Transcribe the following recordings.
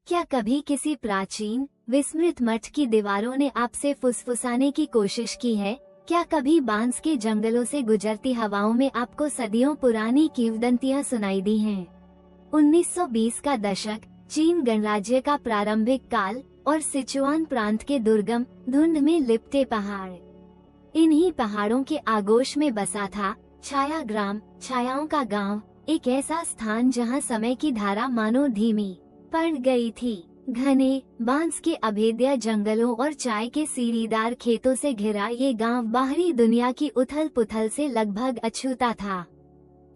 क्या कभी किसी प्राचीन विस्मृत मठ की दीवारों ने आपसे फुसफुसाने की कोशिश की है? क्या कभी बांस के जंगलों से गुजरती हवाओं में आपको सदियों पुरानी किंवदंतियां सुनाई दी हैं? 1920 का दशक, चीन गणराज्य का प्रारंभिक काल और सिचुआन प्रांत के दुर्गम धुंध में लिपटे पहाड़। इन्हीं पहाड़ों के आगोश में बसा था छाया ग्राम, छायाओं का गांव, एक ऐसा स्थान जहां समय की धारा मानो धीमी पड़ गई थी। घने बांस के अभेद्य जंगलों और चाय के सीढ़ीदार खेतों से घिरा ये गांव बाहरी दुनिया की उथल पुथल से लगभग अछूता था।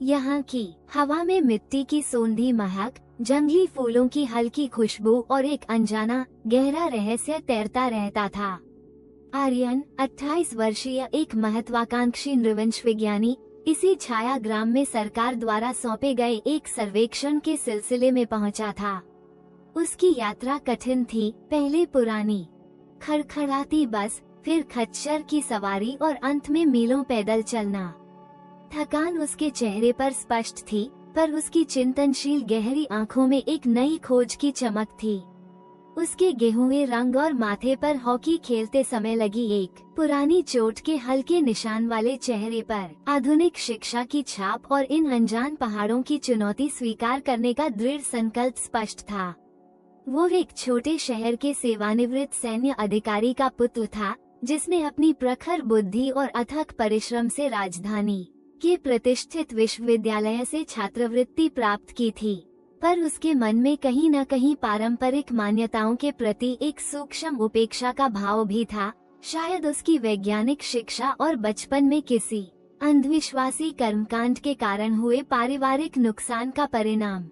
यहाँ की हवा में मिट्टी की सोंधी महक, जंगली फूलों की हल्की खुशबू और एक अनजाना गहरा रहस्य तैरता रहता था। आर्यन 28 वर्षीय एक महत्वाकांक्षी नृवंश विज्ञानी इसी छाया ग्राम में सरकार द्वारा सौंपे गए एक सर्वेक्षण के सिलसिले में पहुंचा था। उसकी यात्रा कठिन थी, पहले पुरानी खड़खड़ाती बस, फिर खच्चर की सवारी और अंत में मीलों पैदल चलना। थकान उसके चेहरे पर स्पष्ट थी, पर उसकी चिंतनशील गहरी आंखों में एक नई खोज की चमक थी। उसके गेहूं रंग और माथे पर हॉकी खेलते समय लगी एक पुरानी चोट के हल्के निशान वाले चेहरे पर आधुनिक शिक्षा की छाप और इन अनजान पहाड़ों की चुनौती स्वीकार करने का दृढ़ संकल्प स्पष्ट था। वो एक छोटे शहर के सेवानिवृत्त सैन्य अधिकारी का पुत्र था, जिसने अपनी प्रखर बुद्धि और अथक परिश्रम से राजधानी के प्रतिष्ठित विश्वविद्यालय से छात्रवृत्ति प्राप्त की थी। पर उसके मन में कहीं न कहीं पारंपरिक मान्यताओं के प्रति एक सूक्ष्म उपेक्षा का भाव भी था, शायद उसकी वैज्ञानिक शिक्षा और बचपन में किसी अंधविश्वासी कर्मकांड के कारण हुए पारिवारिक नुकसान का परिणाम।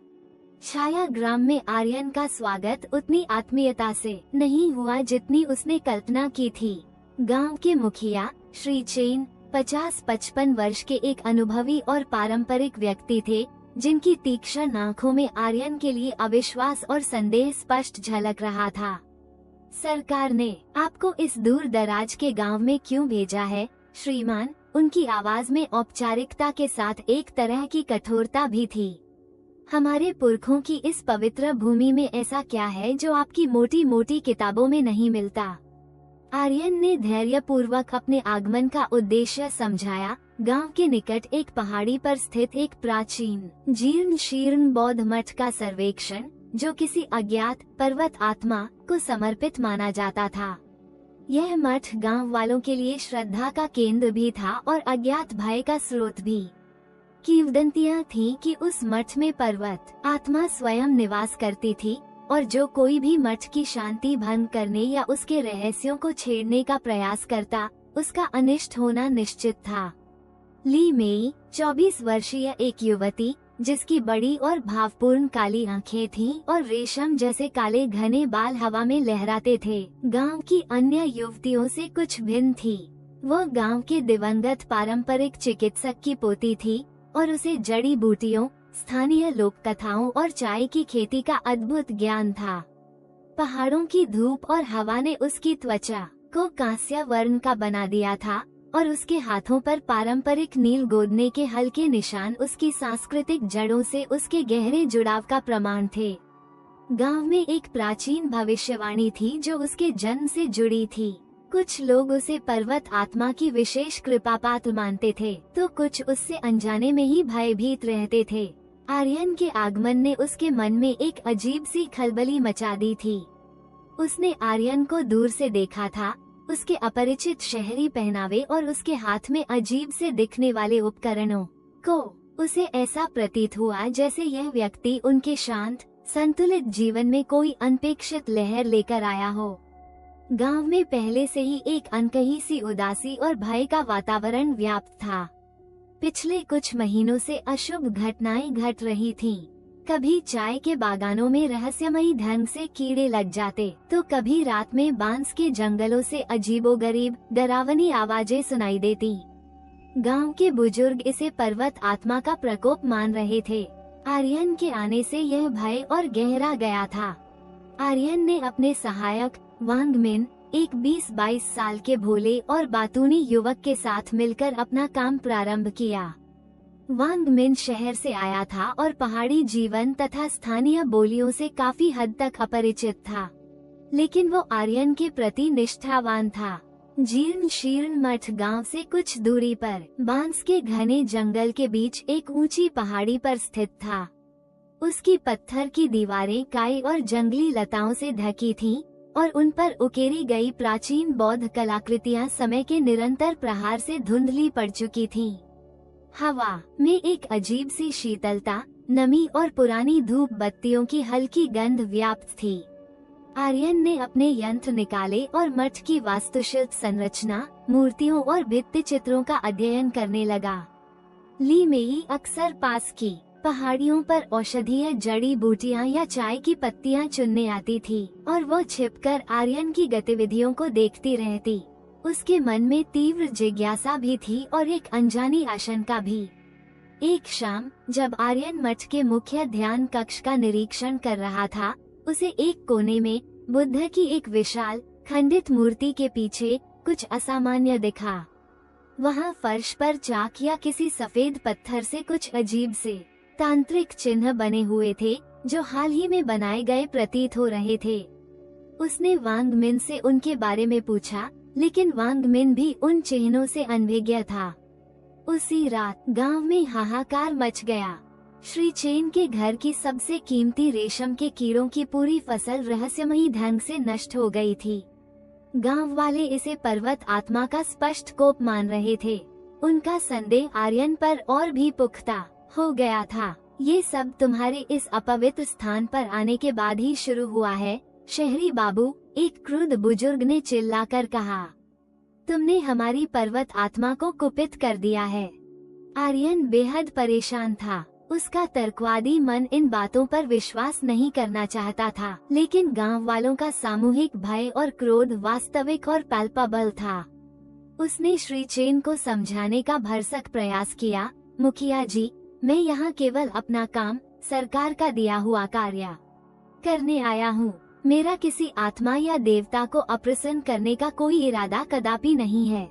छाया ग्राम में आर्यन का स्वागत उतनी आत्मीयता से नहीं हुआ जितनी उसने कल्पना की थी। गांव के मुखिया श्री चेन 50-55 वर्ष के एक अनुभवी और पारंपरिक व्यक्ति थे, जिनकी तीक्ष्ण आंखों में आर्यन के लिए अविश्वास और संदेह स्पष्ट झलक रहा था। सरकार ने आपको इस दूर दराज के गांव में क्यों भेजा है, श्रीमान? उनकी आवाज में औपचारिकता के साथ एक तरह की कठोरता भी थी। हमारे पुरखों की इस पवित्र भूमि में ऐसा क्या है जो आपकी मोटी मोटी किताबों में नहीं मिलता? आर्यन ने धैर्यपूर्वक अपने आगमन का उद्देश्य समझाया। गांव के निकट एक पहाड़ी पर स्थित एक प्राचीन जीर्ण शीर्ण बौद्ध मठ का सर्वेक्षण, जो किसी अज्ञात पर्वत आत्मा को समर्पित माना जाता था। यह मठ गांव वालों के लिए श्रद्धा का केंद्र भी था और अज्ञात भय का स्रोत भी। किंवदंतियां थीं कि उस मठ में पर्वत आत्मा स्वयं निवास करती थी और जो कोई भी मठ की शांति भंग करने या उसके रहस्यों को छेड़ने का प्रयास करता, उसका अनिष्ट होना निश्चित था। ली मेई 24 वर्षीय एक युवती, जिसकी बड़ी और भावपूर्ण काली आंखें थीं और रेशम जैसे काले घने बाल हवा में लहराते थे, गांव की अन्य युवतियों से कुछ भिन्न थी। वो गांव के दिवंगत पारंपरिक चिकित्सक की पोती थी और उसे जड़ी बूटियों, स्थानीय लोक कथाओं और चाय की खेती का अद्भुत ज्ञान था। पहाड़ों की धूप और हवा ने उसकी त्वचा को कांस्य वर्ण का बना दिया था और उसके हाथों पर पारंपरिक नील गोदने के हल्के निशान उसकी सांस्कृतिक जड़ों से उसके गहरे जुड़ाव का प्रमाण थे। गांव में एक प्राचीन भविष्यवाणी थी जो उसके जन्म से जुड़ी थी। कुछ लोग उसे पर्वत आत्मा की विशेष कृपा पात्र मानते थे, तो कुछ उससे अनजाने में ही भयभीत रहते थे। आर्यन के आगमन ने उसके मन में एक अजीब सी खलबली मचा दी थी। उसने आर्यन को दूर से देखा था, उसके अपरिचित शहरी पहनावे और उसके हाथ में अजीब से दिखने वाले उपकरणों को उसे ऐसा प्रतीत हुआ जैसे यह व्यक्ति उनके शांत संतुलित जीवन में कोई अनपेक्षित लहर लेकर आया हो। गांव में पहले से ही एक अनकही सी उदासी और भय का वातावरण व्याप्त था। पिछले कुछ महीनों से अशुभ घटनाएं घट रही थीं। कभी चाय के बागानों में रहस्यमयी ढंग से कीड़े लग जाते, तो कभी रात में बांस के जंगलों से अजीबोगरीब डरावनी आवाजें सुनाई देती। गांव के बुजुर्ग इसे पर्वत आत्मा का प्रकोप मान रहे थे। आर्यन के आने से यह भय और गहरा गया था। आर्यन ने अपने सहायक वांगमिन, एक 20-22 साल के भोले और बातूनी युवक के साथ मिलकर अपना काम प्रारंभ किया। वांग मिन शहर से आया था और पहाड़ी जीवन तथा स्थानीय बोलियों से काफी हद तक अपरिचित था, लेकिन वो आर्यन के प्रति निष्ठावान था। जीर्ण शीर्ण मठ गांव से कुछ दूरी पर बांस के घने जंगल के बीच एक ऊंची पहाड़ी पर स्थित था। उसकी पत्थर की दीवारें काई और जंगली लताओं से ढकी थीं और उन पर उकेरी गई प्राचीन बौद्ध कलाकृतियां समय के निरंतर प्रहार से धुंधली पड़ चुकी थीं। हवा में एक अजीब सी शीतलता, नमी और पुरानी धूप बत्तियों की हल्की गंध व्याप्त थी। आर्यन ने अपने यंत्र निकाले और मठ की वास्तुशिल्प संरचना, मूर्तियों और भित्ति चित्रों का अध्ययन करने लगा। ली मेई अक्सर पास की पहाड़ियों पर औषधीय जड़ी बूटियां या चाय की पत्तियां चुनने आती थी और वो छिपकर आर्यन की गतिविधियों को देखती रहती। उसके मन में तीव्र जिज्ञासा भी थी और एक अनजानी आशंका भी। एक शाम जब आर्यन मठ के मुख्य ध्यान कक्ष का निरीक्षण कर रहा था, उसे एक कोने में बुद्ध की एक विशाल खंडित मूर्ति के पीछे कुछ असामान्य दिखा। वहाँ फर्श पर चाक या किसी सफेद पत्थर से कुछ अजीब से तांत्रिक चिन्ह बने हुए थे जो हाल ही में बनाए गए प्रतीत हो रहे थे। उसने वांग मिन से उनके बारे में पूछा, लेकिन वांग मिन भी उन चिन्हों से अनभिज्ञ था। उसी रात गांव में हाहाकार मच गया। श्री चेन के घर की सबसे कीमती रेशम के कीड़ों की पूरी फसल रहस्यमयी ढंग से नष्ट हो गई थी। गांव वाले इसे पर्वत आत्मा का स्पष्ट कोप मान रहे थे। उनका संदेह आर्यन पर और भी पुख्ता हो गया था। ये सब तुम्हारे इस अपवित्र स्थान पर आने के बाद ही शुरू हुआ है, शहरी बाबू, एक क्रुद्ध बुजुर्ग ने चिल्लाकर कहा। तुमने हमारी पर्वत आत्मा को कुपित कर दिया है। आर्यन बेहद परेशान था। उसका तर्कवादी मन इन बातों पर विश्वास नहीं करना चाहता था, लेकिन गांव वालों का सामूहिक भय और क्रोध वास्तविक और पैल्पेबल था। उसने श्री चेन को समझाने का भरसक प्रयास किया, मुखिया जी, मैं यहाँ केवल अपना काम, सरकार का दिया हुआ कार्य करने आया हूँ। मेरा किसी आत्मा या देवता को अप्रसन्न करने का कोई इरादा कदापि नहीं है।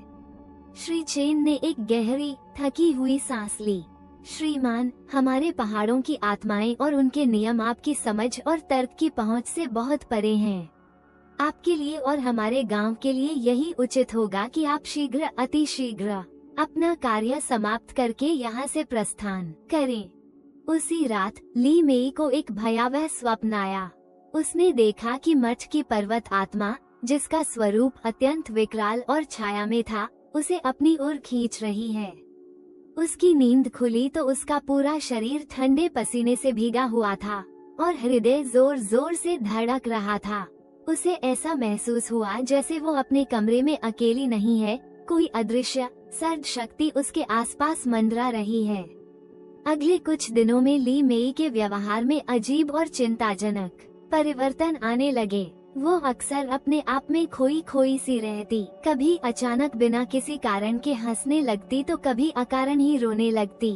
श्री चेन ने एक गहरी थकी हुई सांस ली। श्रीमान, हमारे पहाड़ों की आत्माएं और उनके नियम आपकी समझ और तर्क की पहुंच से बहुत परे हैं। आपके लिए और हमारे गांव के लिए यही उचित होगा कि आप शीघ्र, अति शीघ्र अपना कार्य समाप्त करके यहाँ से प्रस्थान करें। उसी रात ली मेई को एक भयावह स्वप्न आया। उसने देखा कि मठ की पर्वत आत्मा, जिसका स्वरूप अत्यंत विकराल और छाया में था, उसे अपनी ओर खींच रही है। उसकी नींद खुली तो उसका पूरा शरीर ठंडे पसीने से भीगा हुआ था और हृदय जोर जोर से धड़क रहा था। उसे ऐसा महसूस हुआ जैसे वो अपने कमरे में अकेली नहीं है, कोई अदृश्य सर्द शक्ति उसके आसपास मंडरा रही है। अगले कुछ दिनों में ली मेई के व्यवहार में अजीब और चिंताजनक परिवर्तन आने लगे। वो अक्सर अपने आप में खोई खोई सी रहती, कभी अचानक बिना किसी कारण के हंसने लगती तो कभी अकारण ही रोने लगती।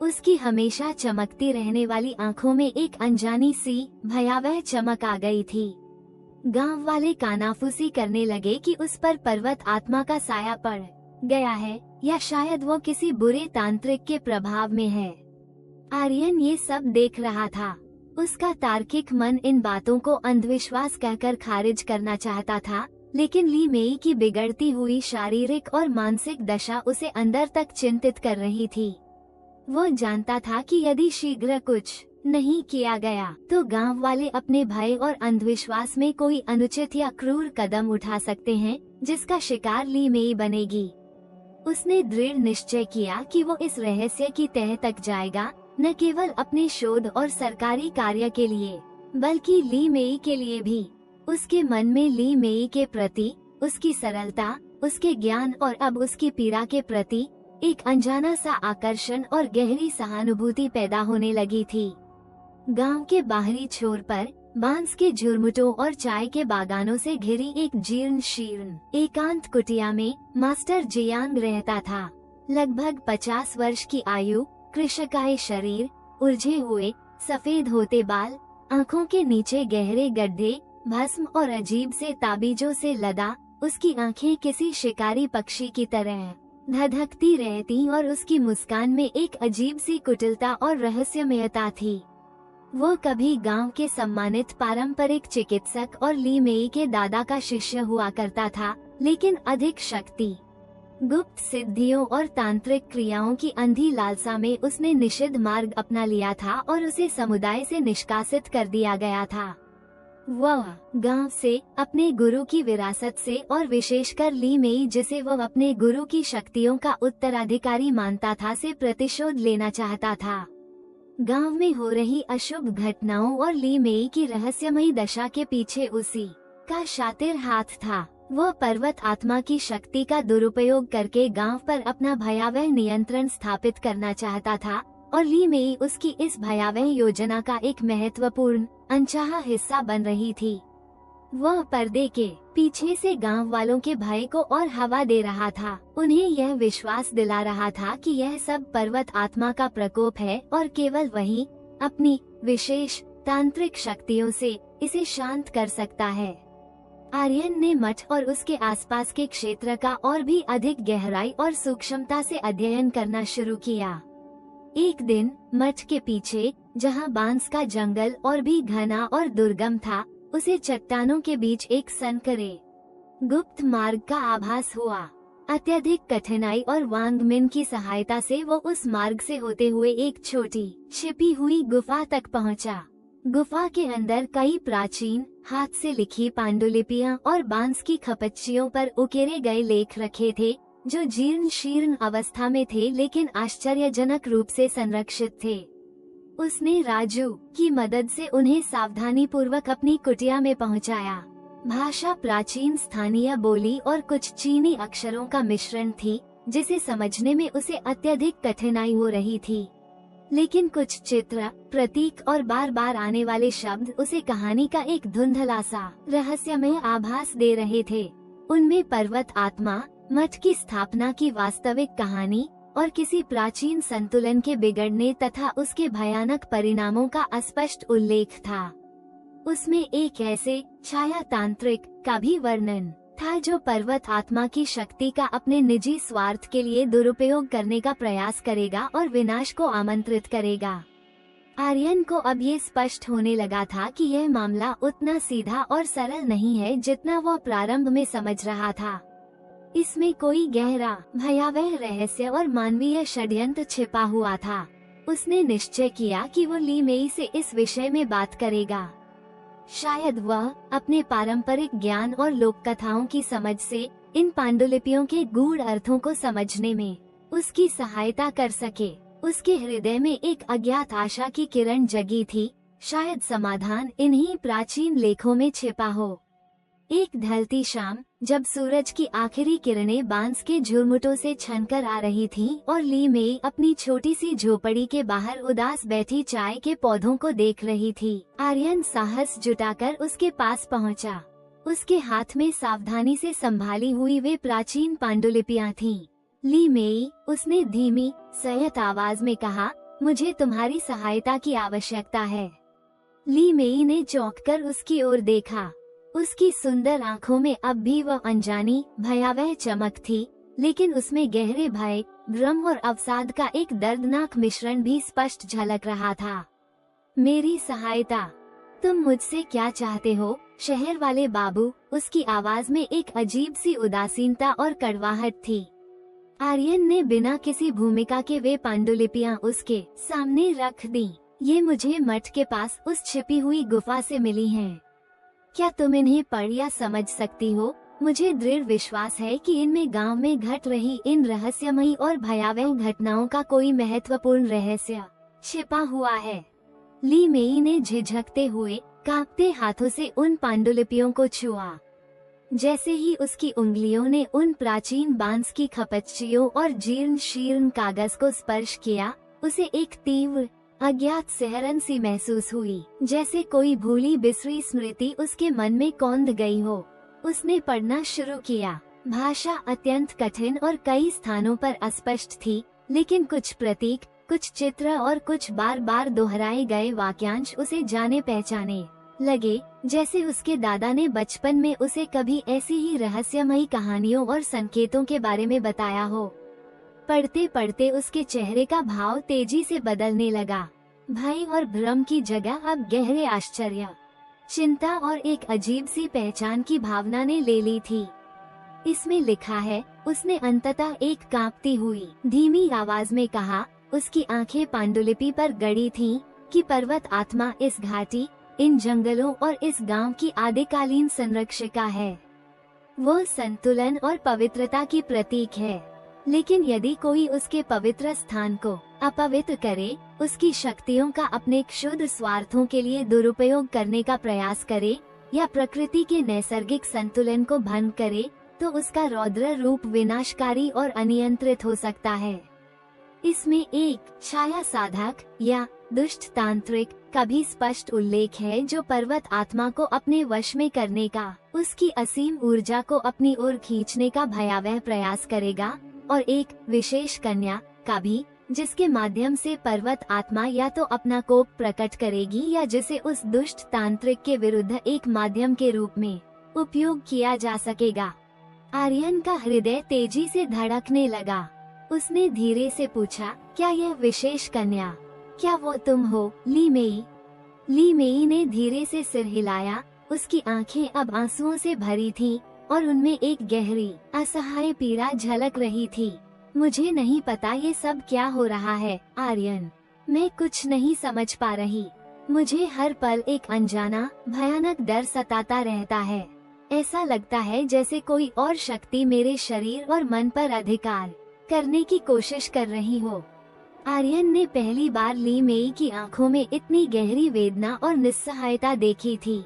उसकी हमेशा चमकती रहने वाली आंखों में एक अनजानी सी भयावह चमक आ गई थी। गांव वाले कानाफूसी करने लगे कि उस पर पर्वत आत्मा का साया पड़ गया है या शायद वो किसी बुरे तांत्रिक के प्रभाव में है। आर्यन ये सब देख रहा था। उसका तार्किक मन इन बातों को अंधविश्वास कहकर खारिज करना चाहता था, लेकिन ली मेई की बिगड़ती हुई शारीरिक और मानसिक दशा उसे अंदर तक चिंतित कर रही थी। वो जानता था कि यदि शीघ्र कुछ नहीं किया गया तो गांव वाले अपने भय और अंधविश्वास में कोई अनुचित या क्रूर कदम उठा सकते हैं, जिसका शिकार ली मेई बनेगी। उसने दृढ़ निश्चय किया कि वो इस रहस्य की तह तक जाएगा, न केवल अपने शोध और सरकारी कार्य के लिए, बल्कि ली मेई के लिए भी। उसके मन में ली मेई के प्रति, उसकी सरलता, उसके ज्ञान और अब उसकी पीड़ा के प्रति एक अनजाना सा आकर्षण और गहरी सहानुभूति पैदा होने लगी थी। गांव के बाहरी छोर पर बांस के झुरमुटों और चाय के बागानों से घिरी एक जीर्ण शीर्ण एकांत कुटिया में मास्टर जियांग रहता था। लगभग 50 वर्ष की आयु, कृशकाय शरीर, उलझे हुए सफेद होते बाल, आँखों के नीचे गहरे गड्ढे, भस्म और अजीब से ताबीजों से लदा उसकी आँखें किसी शिकारी पक्षी की तरह धधकती रहती और उसकी मुस्कान में एक अजीब सी कुटिलता और रहस्यमयता थी। वो कभी गांव के सम्मानित पारंपरिक चिकित्सक और ली मेई के दादा का शिष्य हुआ करता था, लेकिन अधिक शक्ति, गुप्त सिद्धियों और तांत्रिक क्रियाओं की अंधी लालसा में उसने निषिद्ध मार्ग अपना लिया था और उसे समुदाय से निष्कासित कर दिया गया था। वह गांव से, अपने गुरु की विरासत से और विशेषकर ली मेई जिसे वह अपने गुरु की शक्तियों का उत्तराधिकारी मानता था, से प्रतिशोध लेना चाहता था। गांव में हो रही अशुभ घटनाओं और ली मेई की रहस्यमयी दशा के पीछे उसी का शातिर हाथ था। वह पर्वत आत्मा की शक्ति का दुरुपयोग करके गांव पर अपना भयावह नियंत्रण स्थापित करना चाहता था और ली मेई उसकी इस भयावह योजना का एक महत्वपूर्ण अनचाहा हिस्सा बन रही थी। वह पर्दे के पीछे से गांव वालों के भय को और हवा दे रहा था, उन्हें यह विश्वास दिला रहा था कि यह सब पर्वत आत्मा का प्रकोप है और केवल वही अपनी विशेष तांत्रिक शक्तियों से इसे शांत कर सकता है। आर्यन ने मठ और उसके आसपास के क्षेत्र का और भी अधिक गहराई और सूक्ष्मता से अध्ययन करना शुरू किया। एक दिन मठ के पीछे, जहां बांस का जंगल और भी घना और दुर्गम था, उसे चट्टानों के बीच एक संकरे गुप्त मार्ग का आभास हुआ। अत्यधिक कठिनाई और वांगमिन की सहायता से वो उस मार्ग से होते हुए एक छोटी छिपी हुई गुफा तक पहुंचा। गुफा के अंदर कई प्राचीन हाथ से लिखी पांडुलिपियां और बांस की खपच्चियों पर उकेरे गए लेख रखे थे, जो जीर्ण शीर्ण अवस्था में थे लेकिन आश्चर्यजनक रूप से संरक्षित थे। उसने राजू की मदद से उन्हें सावधानी पूर्वक अपनी कुटिया में पहुंचाया। भाषा प्राचीन स्थानीय बोली और कुछ चीनी अक्षरों का मिश्रण थी, जिसे समझने में उसे अत्यधिक कठिनाई हो रही थी। लेकिन कुछ चित्र, प्रतीक और बार बार आने वाले शब्द उसे कहानी का एक धुंधला सा रहस्यमय आभास दे रहे थे। उनमें पर्वत आत्मा, मठ की स्थापना की वास्तविक कहानी और किसी प्राचीन संतुलन के बिगड़ने तथा उसके भयानक परिणामों का अस्पष्ट उल्लेख था। उसमें एक ऐसे छाया तांत्रिक का भी वर्णन था जो पर्वत आत्मा की शक्ति का अपने निजी स्वार्थ के लिए दुरुपयोग करने का प्रयास करेगा और विनाश को आमंत्रित करेगा। आर्यन को अब ये स्पष्ट होने लगा था कि यह मामला उतना सीधा और सरल नहीं है जितना वह प्रारंभ में समझ रहा था। इसमें कोई गहरा, भयावह रहस्य और मानवीय षड्यंत्र छिपा हुआ था। उसने निश्चय किया कि वो ली मेई से इस विषय में बात करेगा। शायद वह अपने पारंपरिक ज्ञान और लोक कथाओं की समझ से इन पांडुलिपियों के गूढ़ अर्थों को समझने में उसकी सहायता कर सके। उसके हृदय में एक अज्ञात आशा की किरण जगी थी, शायद समाधान इन्हीं प्राचीन लेखों में छिपा हो। एक ढलती शाम, जब सूरज की आखिरी किरणें बांस के झुरमुटों से छनकर आ रही थीं और ली मेई अपनी छोटी सी झोपड़ी के बाहर उदास बैठी चाय के पौधों को देख रही थी, आर्यन साहस जुटाकर उसके पास पहुंचा। उसके हाथ में सावधानी से संभाली हुई वे प्राचीन पांडुलिपियां थीं। ली मेई, उसने धीमी संयत आवाज में कहा, मुझे तुम्हारी सहायता की आवश्यकता है। ली मेई ने चौंककर उसकी ओर देखा। उसकी सुंदर आँखों में अब भी वह अनजानी भयावह चमक थी, लेकिन उसमें गहरे भय, भ्रम और अवसाद का एक दर्दनाक मिश्रण भी स्पष्ट झलक रहा था। मेरी सहायता? तुम मुझसे क्या चाहते हो, शहर वाले बाबू? उसकी आवाज में एक अजीब सी उदासीनता और कड़वाहट थी। आर्यन ने बिना किसी भूमिका के वे पांडुलिपियां उसके सामने रख दी। ये मुझे मठ के पास उस छिपी हुई गुफा से मिली हैं। क्या तुम इन्हें पढ़ या समझ सकती हो? मुझे दृढ़ विश्वास है कि इनमें गांव में घट रही इन रहस्यमयी और भयावह घटनाओं का कोई महत्वपूर्ण रहस्य छिपा हुआ है। ली मेई ने झिझकते हुए, कांपते हाथों से उन पांडुलिपियों को छुआ। जैसे ही उसकी उंगलियों ने उन प्राचीन बांस की खपच्चियों और जीर्ण शीर्ण कागज को स्पर्श किया, उसे एक तीव्र अज्ञात सिहरन सी महसूस हुई, जैसे कोई भूली बिसरी स्मृति उसके मन में कौंध गई हो। उसने पढ़ना शुरू किया। भाषा अत्यंत कठिन और कई स्थानों पर अस्पष्ट थी, लेकिन कुछ प्रतीक, कुछ चित्र और कुछ बार बार दोहराए गए वाक्यांश उसे जाने पहचाने लगे, जैसे उसके दादा ने बचपन में उसे कभी ऐसी ही रहस्यमयी कहानियों और संकेतों के बारे में बताया हो। पढ़ते पढ़ते उसके चेहरे का भाव तेजी से बदलने लगा। भय और भ्रम की जगह अब गहरे आश्चर्य, चिंता और एक अजीब सी पहचान की भावना ने ले ली थी। इसमें लिखा है, उसने अंततः एक कांपती हुई धीमी आवाज में कहा। उसकी आंखें पांडुलिपि पर गड़ी थीं कि पर्वत आत्मा इस घाटी, इन जंगलों और इस गांव की आदिकालीन संरक्षिका है। वो संतुलन और पवित्रता की प्रतीक है। लेकिन यदि कोई उसके पवित्र स्थान को अपवित्र करे, उसकी शक्तियों का अपने क्षुद्र स्वार्थों के लिए दुरुपयोग करने का प्रयास करे या प्रकृति के नैसर्गिक संतुलन को भंग करे, तो उसका रौद्र रूप विनाशकारी और अनियंत्रित हो सकता है। इसमें एक छाया साधक या दुष्ट तांत्रिक का भी स्पष्ट उल्लेख है, जो पर्वत आत्मा को अपने वश में करने का, उसकी असीम ऊर्जा को अपनी ओर खींचने का भयावह प्रयास करेगा, और एक विशेष कन्या का भी, जिसके माध्यम से पर्वत आत्मा या तो अपना कोप प्रकट करेगी या जिसे उस दुष्ट तांत्रिक के विरुद्ध एक माध्यम के रूप में उपयोग किया जा सकेगा। आर्यन का हृदय तेजी से धड़कने लगा। उसने धीरे से पूछा, क्या यह विशेष कन्या, क्या वो तुम हो, ली मेई? ली मेई ने धीरे से सिर हिलाया। उसकी आंखें अब आंसुओं से भरी थीं और उनमें एक गहरी असहाय पीड़ा झलक रही थी। मुझे नहीं पता ये सब क्या हो रहा है, आर्यन। मैं कुछ नहीं समझ पा रही। मुझे हर पल एक अनजाना भयानक डर सताता रहता है। ऐसा लगता है जैसे कोई और शक्ति मेरे शरीर और मन पर अधिकार करने की कोशिश कर रही हो। आर्यन ने पहली बार ली मेई की आंखों में इतनी गहरी वेदना और निस्सहायता देखी थी।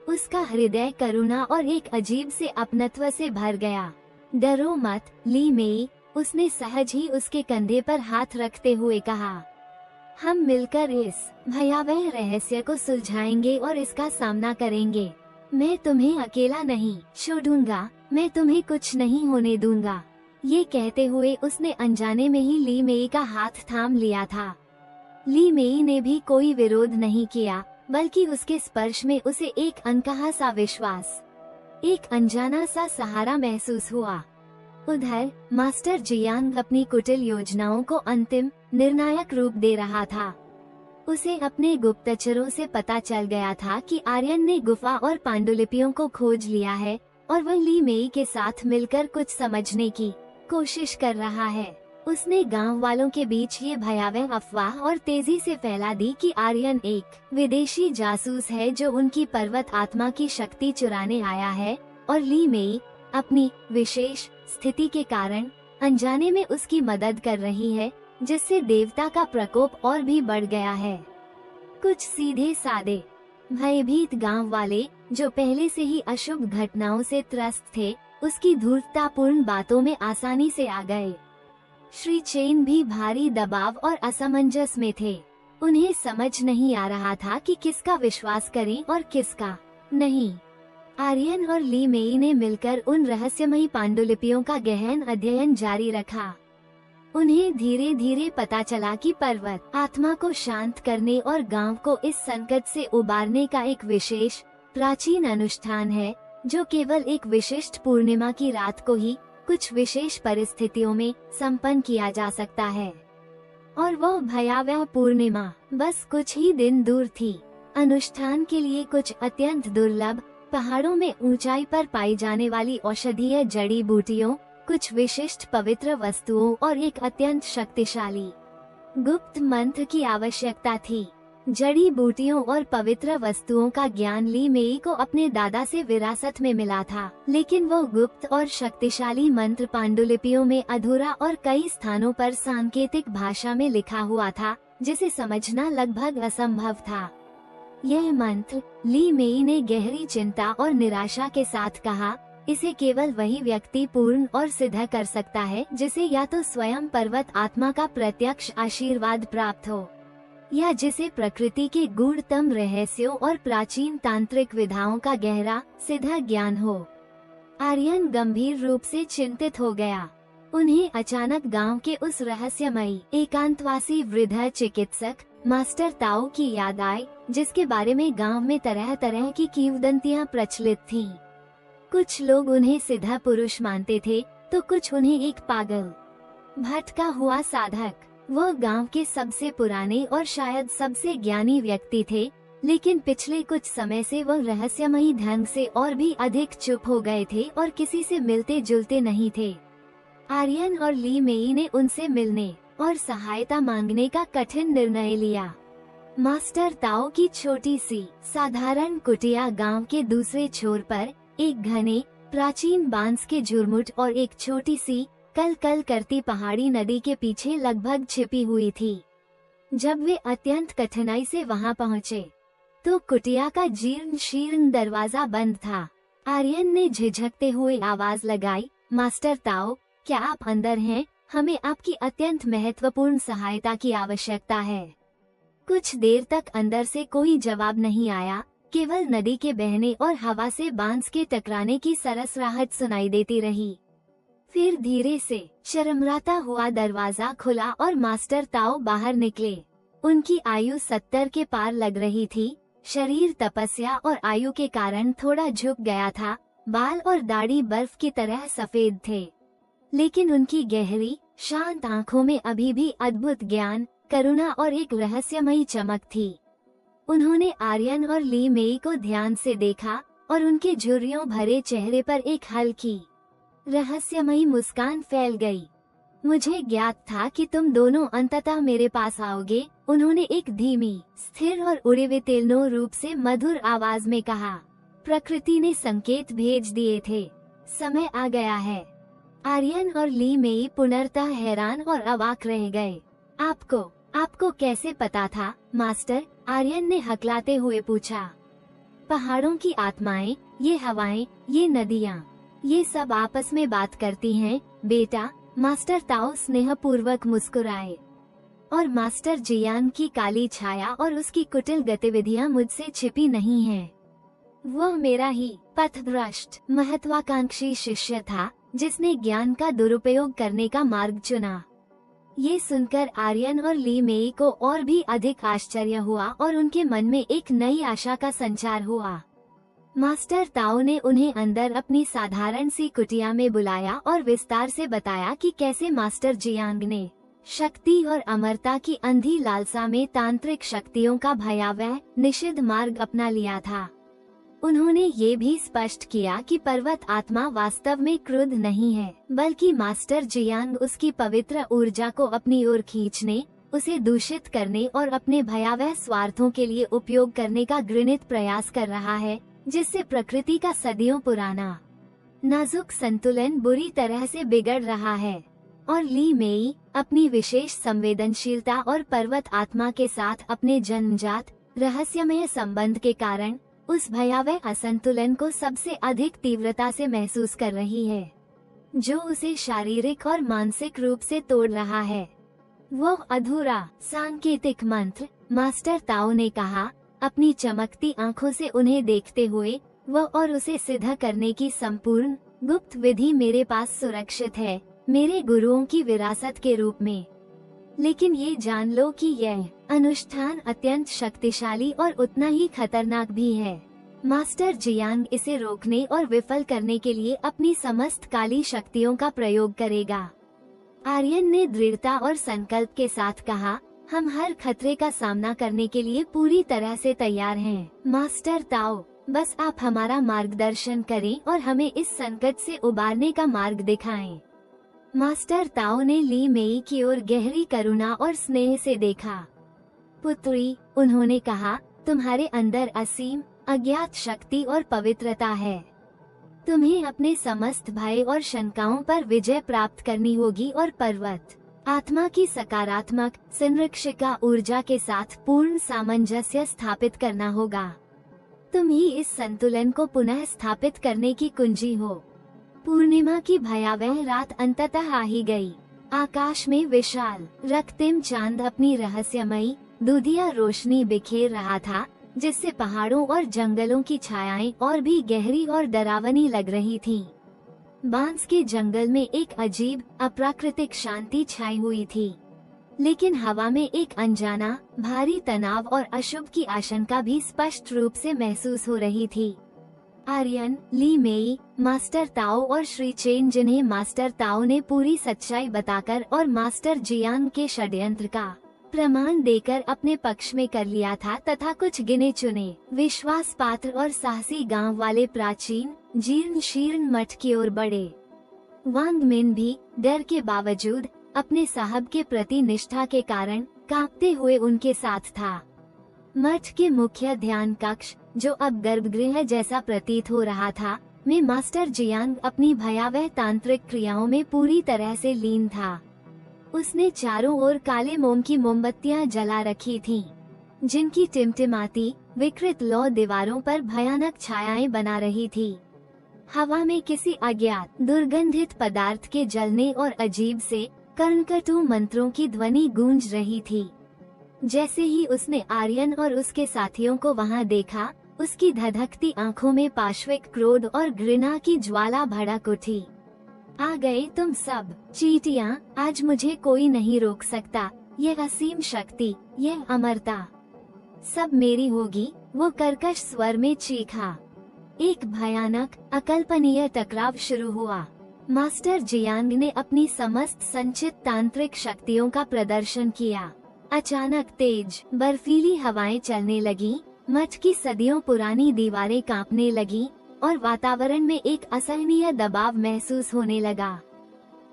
उसका हृदय करुणा और एक अजीब से अपनत्व से भर गया। डरो मत, ली मेई, उसने सहज ही उसके कंधे पर हाथ रखते हुए कहा। हम मिलकर इस भयावह रहस्य को सुलझाएंगे और इसका सामना करेंगे। मैं तुम्हें अकेला नहीं छोड़ूंगा, मैं तुम्हें कुछ नहीं होने दूंगा। ये कहते हुए उसने अनजाने में ही ली मेई का हाथ थाम लिया था। ली मेई ने भी कोई विरोध नहीं किया, बल्कि उसके स्पर्श में उसे एक अनकहा सा विश्वास, एक अनजाना सा सहारा महसूस हुआ। उधर मास्टर जियांग अपनी कुटिल योजनाओं को अंतिम निर्णायक रूप दे रहा था। उसे अपने गुप्तचरों से पता चल गया था कि आर्यन ने गुफा और पांडुलिपियों को खोज लिया है और वह ली मेई के साथ मिलकर कुछ समझने की कोशिश कर रहा है। उसने गांव वालों के बीच ये भयावह अफवाह और तेजी से फैला दी कि आर्यन एक विदेशी जासूस है जो उनकी पर्वत आत्मा की शक्ति चुराने आया है, और ली मेई अपनी विशेष स्थिति के कारण अनजाने में उसकी मदद कर रही है, जिससे देवता का प्रकोप और भी बढ़ गया है। कुछ सीधे साधे भयभीत गांव वाले, जो पहले से ही अशुभ घटनाओं से त्रस्त थे, उसकी धूर्ततापूर्ण बातों में आसानी से आ गए। श्री चेन भी भारी दबाव और असमंजस में थे। उन्हें समझ नहीं आ रहा था कि किसका विश्वास करें और किसका नहीं। आर्यन और ली मेई ने मिलकर उन रहस्यमयी पांडुलिपियों का गहन अध्ययन जारी रखा। उन्हें धीरे धीरे पता चला कि पर्वत आत्मा को शांत करने और गांव को इस संकट से उबारने का एक विशेष प्राचीन अनुष्ठान है, जो केवल एक विशिष्ट पूर्णिमा की रात को ही कुछ विशेष परिस्थितियों में संपन्न किया जा सकता है। और वह भयावह पूर्णिमा बस कुछ ही दिन दूर थी। अनुष्ठान के लिए कुछ अत्यंत दुर्लभ, पहाड़ों में ऊंचाई पर पाई जाने वाली औषधीय जड़ी बूटियों, कुछ विशिष्ट पवित्र वस्तुओं और एक अत्यंत शक्तिशाली गुप्त मंत्र की आवश्यकता थी। जड़ी बूटियों और पवित्र वस्तुओं का ज्ञान ली मेई को अपने दादा से विरासत में मिला था, लेकिन वो गुप्त और शक्तिशाली मंत्र पांडुलिपियों में अधूरा और कई स्थानों पर सांकेतिक भाषा में लिखा हुआ था, जिसे समझना लगभग असंभव था। यह मंत्र, ली मेई ने गहरी चिंता और निराशा के साथ कहा, इसे केवल वही व्यक्ति पूर्ण और सिद्ध कर सकता है जिसे या तो स्वयं पर्वत आत्मा का प्रत्यक्ष आशीर्वाद प्राप्त हो, या जिसे प्रकृति के गूढ़तम रहस्यों और प्राचीन तांत्रिक विधाओं का गहरा सिद्ध ज्ञान हो। आर्यन गंभीर रूप से चिंतित हो गया। उन्हें अचानक गांव के उस रहस्यमयी एकांतवासी वृद्ध चिकित्सक मास्टर ताओ की याद आई, जिसके बारे में गांव में तरह तरह की किंवदंतियां प्रचलित थीं। कुछ लोग उन्हें सिद्ध पुरुष मानते थे, तो कुछ उन्हें एक पागल भटका हुआ साधक। वो गांव के सबसे पुराने और शायद सबसे ज्ञानी व्यक्ति थे, लेकिन पिछले कुछ समय से वह रहस्यमयी ढंग से और भी अधिक चुप हो गए थे और किसी से मिलते जुलते नहीं थे। आर्यन और ली मेई ने उनसे मिलने और सहायता मांगने का कठिन निर्णय लिया। मास्टर ताओ की छोटी सी साधारण कुटिया गांव के दूसरे छोर पर एक घने प्राचीन बांस के झुरमुट और एक छोटी सी कल कल करती पहाड़ी नदी के पीछे लगभग छिपी हुई थी। जब वे अत्यंत कठिनाई से वहां पहुंचे, तो कुटिया का जीर्ण शीर्ण दरवाजा बंद था। आर्यन ने झिझकते हुए आवाज लगाई, मास्टर ताओ, क्या आप अंदर हैं? हमें आपकी अत्यंत महत्वपूर्ण सहायता की आवश्यकता है। कुछ देर तक अंदर से कोई जवाब नहीं आया, केवल नदी के बहने और हवा से बांस के टकराने की सरसराहट सुनाई देती रही। फिर धीरे से शर्मराता हुआ दरवाजा खुला और मास्टर ताओ बाहर निकले। उनकी आयु 70 के पार लग रही थी। शरीर तपस्या और आयु के कारण थोड़ा झुक गया था। बाल और दाढ़ी बर्फ की तरह सफेद थे, लेकिन उनकी गहरी शांत आंखों में अभी भी अद्भुत ज्ञान, करुणा और एक रहस्यमयी चमक थी। उन्होंने आर्यन और ली मेई को ध्यान से देखा और उनके झुर्रियों भरे चेहरे पर एक हल्की रहस्यमयी मुस्कान फैल गई। मुझे ज्ञात था कि तुम दोनों अंततः मेरे पास आओगे, उन्होंने एक धीमी, स्थिर और उड़ीवितेलनो रूप से मधुर आवाज में कहा। प्रकृति ने संकेत भेज दिए थे, समय आ गया है। आर्यन और ली मेई पुनर्तः हैरान और अवाक रह गए। आपको कैसे पता था, मास्टर? आर्यन ने हकलाते हुए पूछा। पहाड़ों की आत्माएं, ये हवाएं, ये नदियाँ, ये सब आपस में बात करती हैं, बेटा। मास्टर ताओ स्नेहपूर्वक मुस्कुराए। और मास्टर जियांग की काली छाया और उसकी कुटिल गतिविधियां मुझसे छिपी नहीं हैं। वह मेरा ही पथभ्रष्ट महत्वाकांक्षी शिष्य था, जिसने ज्ञान का दुरुपयोग करने का मार्ग चुना। ये सुनकर आर्यन और ली मेई को और भी अधिक आश्चर्य हुआ और उनके मन में एक नई आशा का संचार हुआ। मास्टर ताओ ने उन्हें अंदर अपनी साधारण सी कुटिया में बुलाया और विस्तार से बताया कि कैसे मास्टर जियांग ने शक्ति और अमरता की अंधी लालसा में तांत्रिक शक्तियों का भयावह निषिद्ध मार्ग अपना लिया था। उन्होंने ये भी स्पष्ट किया कि पर्वत आत्मा वास्तव में क्रुद्ध नहीं है, बल्कि मास्टर जियांग उसकी पवित्र ऊर्जा को अपनी ओर खींचने, उसे दूषित करने और अपने भयावह स्वार्थों के लिए उपयोग करने का घृणित प्रयास कर रहा है, जिससे प्रकृति का सदियों पुराना नाजुक संतुलन बुरी तरह से बिगड़ रहा है। और ली मेई अपनी विशेष संवेदनशीलता और पर्वत आत्मा के साथ अपने जन्मजात रहस्यमय संबंध के कारण उस भयावह असंतुलन को सबसे अधिक तीव्रता से महसूस कर रही है, जो उसे शारीरिक और मानसिक रूप से तोड़ रहा है। वो अधूरा सांकेतिक मंत्र, मास्टर ताओ ने कहा, अपनी चमकती आंखों से उन्हें देखते हुए। वह और उसे सिद्ध करने की संपूर्ण गुप्त विधि मेरे पास सुरक्षित है, मेरे गुरुओं की विरासत के रूप में। लेकिन ये जान लो कि यह अनुष्ठान अत्यंत शक्तिशाली और उतना ही खतरनाक भी है। मास्टर जियांग इसे रोकने और विफल करने के लिए अपनी समस्त काली शक्तियों का प्रयोग करेगा। आर्यन ने दृढ़ता और संकल्प के साथ कहा, हम हर खतरे का सामना करने के लिए पूरी तरह से तैयार हैं। मास्टर ताओ, बस आप हमारा मार्गदर्शन करें और हमें इस संकट से उबारने का मार्ग दिखाएं। मास्टर ताओ ने ली मेई की ओर गहरी करुणा और स्नेह से देखा। पुत्री, उन्होंने कहा, तुम्हारे अंदर असीम अज्ञात शक्ति और पवित्रता है। तुम्हें अपने समस्त भय और शंकाओं पर विजय प्राप्त करनी होगी और पर्वत आत्मा की सकारात्मक संरक्षिका ऊर्जा के साथ पूर्ण सामंजस्य स्थापित करना होगा। तुम ही इस संतुलन को पुनः स्थापित करने की कुंजी हो। पूर्णिमा की भयावह रात अंततः आ ही गई। आकाश में विशाल रक्तिम चांद अपनी रहस्यमयी दूधिया रोशनी बिखेर रहा था, जिससे पहाड़ों और जंगलों की छायाएं और भी गहरी और डरावनी लग रही थीं। बांस के जंगल में एक अजीब अप्राकृतिक शांति छाई हुई थी, लेकिन हवा में एक अनजाना भारी तनाव और अशुभ की आशंका भी स्पष्ट रूप से महसूस हो रही थी। आर्यन, ली मेई, मास्टर ताओ और श्री चेन, जिन्हें मास्टर ताओ ने पूरी सच्चाई बताकर और मास्टर जियांग के षड्यंत्र का प्रमाण देकर अपने पक्ष में कर लिया था, तथा कुछ गिने चुने विश्वास पात्र और साहसी गांव वाले प्राचीन जीर्ण शीर्ण मठ की ओर बढ़े। वांग मिन भी डर के बावजूद अपने साहब के प्रति निष्ठा के कारण कांपते हुए उनके साथ था। मठ के मुख्य ध्यान कक्ष, जो अब गर्भगृह जैसा प्रतीत हो रहा था, में मास्टर जियांग अपनी भयावह तांत्रिक क्रियाओं में पूरी तरह से लीन था। उसने चारों ओर काले मोम की मोमबत्तियां जला रखी थीं, जिनकी टिमटिमाती विकृत लौ दीवारों पर भयानक छायाएं बना रही थी। हवा में किसी अज्ञात दुर्गंधित पदार्थ के जलने और अजीब से कर्णकटु मंत्रों की ध्वनि गूंज रही थी। जैसे ही उसने आर्यन और उसके साथियों को वहां देखा, उसकी धधकती आंखों में पाशविक क्रोध और घृणा की ज्वाला भड़क उठी। आ गए तुम सब चींटियां, आज मुझे कोई नहीं रोक सकता। यह असीम शक्ति, यह अमरता सब मेरी होगी, वो कर्कश स्वर में चीखा। एक भयानक अकल्पनीय टकराव शुरू हुआ। मास्टर जियांग ने अपनी समस्त संचित तांत्रिक शक्तियों का प्रदर्शन किया। अचानक तेज बर्फीली हवाएं चलने लगीं, मठ की सदियों पुरानी दीवारें कांपने लगीं और वातावरण में एक असहनीय दबाव महसूस होने लगा।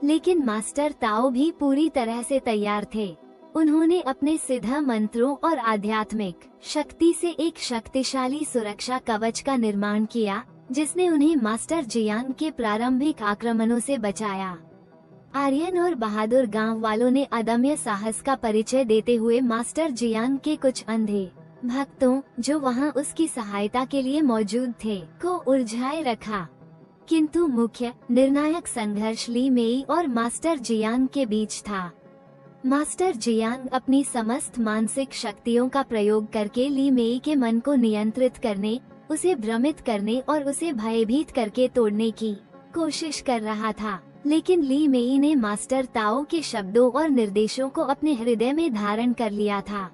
लेकिन मास्टर ताओ भी पूरी तरह से तैयार थे। उन्होंने अपने सिद्ध मंत्रों और आध्यात्मिक शक्ति से एक शक्तिशाली सुरक्षा कवच का निर्माण किया, जिसने उन्हें मास्टर जियांग के प्रारंभिक आक्रमणों से बचाया। आर्यन और बहादुर गांव वालों ने अदम्य साहस का परिचय देते हुए मास्टर जियांग के कुछ अंधे भक्तों, जो वहां उसकी सहायता के लिए मौजूद थे, को उलझाए रखा। किंतु मुख्य निर्णायक संघर्ष ली मेई और मास्टर जियांग के बीच था। मास्टर जियांग अपनी समस्त मानसिक शक्तियों का प्रयोग करके ली मेई के मन को नियंत्रित करने, उसे भ्रमित करने और उसे भयभीत करके तोड़ने की कोशिश कर रहा था। लेकिन ली मेई ने मास्टर ताओ के शब्दों और निर्देशों को अपने हृदय में धारण कर लिया था।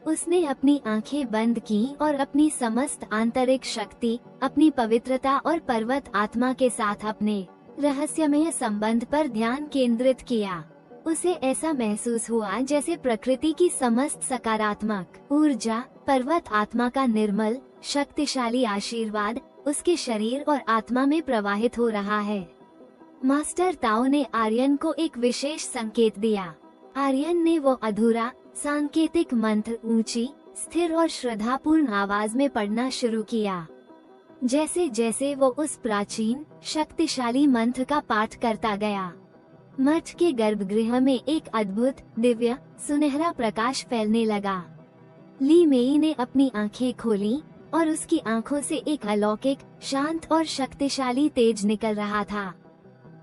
उसने अपनी आंखें बंद की और अपनी समस्त आंतरिक शक्ति, अपनी पवित्रता और पर्वत आत्मा के साथ अपने रहस्यमय संबंध पर ध्यान केंद्रित किया। उसे ऐसा महसूस हुआ जैसे प्रकृति की समस्त सकारात्मक ऊर्जा, पर्वत आत्मा का निर्मल शक्तिशाली आशीर्वाद उसके शरीर और आत्मा में प्रवाहित हो रहा है। मास्टर ताओ ने आर्यन को एक विशेष संकेत दिया। आर्यन ने वो अधूरा सांकेतिक मंत्र ऊंची, स्थिर और श्रद्धापूर्ण आवाज में पढ़ना शुरू किया। जैसे जैसे वो उस प्राचीन शक्तिशाली मंत्र का पाठ करता गया, मठ के गर्भगृह में एक अद्भुत दिव्य सुनहरा प्रकाश फैलने लगा। ली मेई ने अपनी आंखें खोली और उसकी आंखों से एक अलौकिक, शांत और शक्तिशाली तेज निकल रहा था।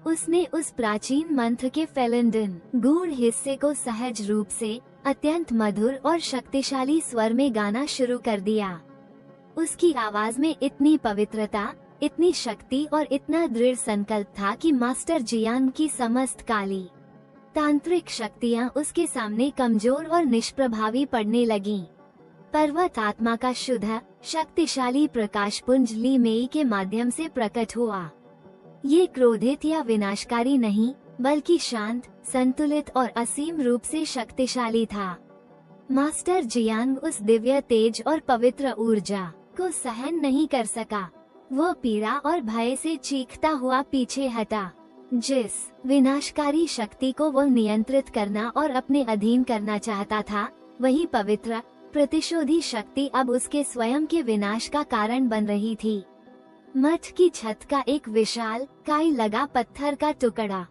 उसने उस प्राचीन मंत्र के फेलिंडन गूढ़ हिस्से को सहज रूप से अत्यंत मधुर और शक्तिशाली स्वर में गाना शुरू कर दिया। उसकी आवाज में इतनी पवित्रता, इतनी शक्ति और इतना दृढ़ संकल्प था कि मास्टर जियांग की समस्त काली तांत्रिक शक्तियां उसके सामने कमजोर और निष्प्रभावी पड़ने लगीं। पर्वत आत्मा का शुद्ध शक्तिशाली प्रकाशपुंज ली मेई के माध्यम से प्रकट हुआ। ये क्रोधित या विनाशकारी नहीं, बल्कि शांत, संतुलित और असीम रूप से शक्तिशाली था। मास्टर जियांग उस दिव्य तेज और पवित्र ऊर्जा को सहन नहीं कर सका। वो पीड़ा और भय से चीखता हुआ पीछे हटा। जिस विनाशकारी शक्ति को वो नियंत्रित करना और अपने अधीन करना चाहता था, वही पवित्र प्रतिशोधी शक्ति अब उसके स्वयं के विनाश का कारण बन रही थी। मठ की छत का एक विशाल काई लगा पत्थर का टुकड़ा,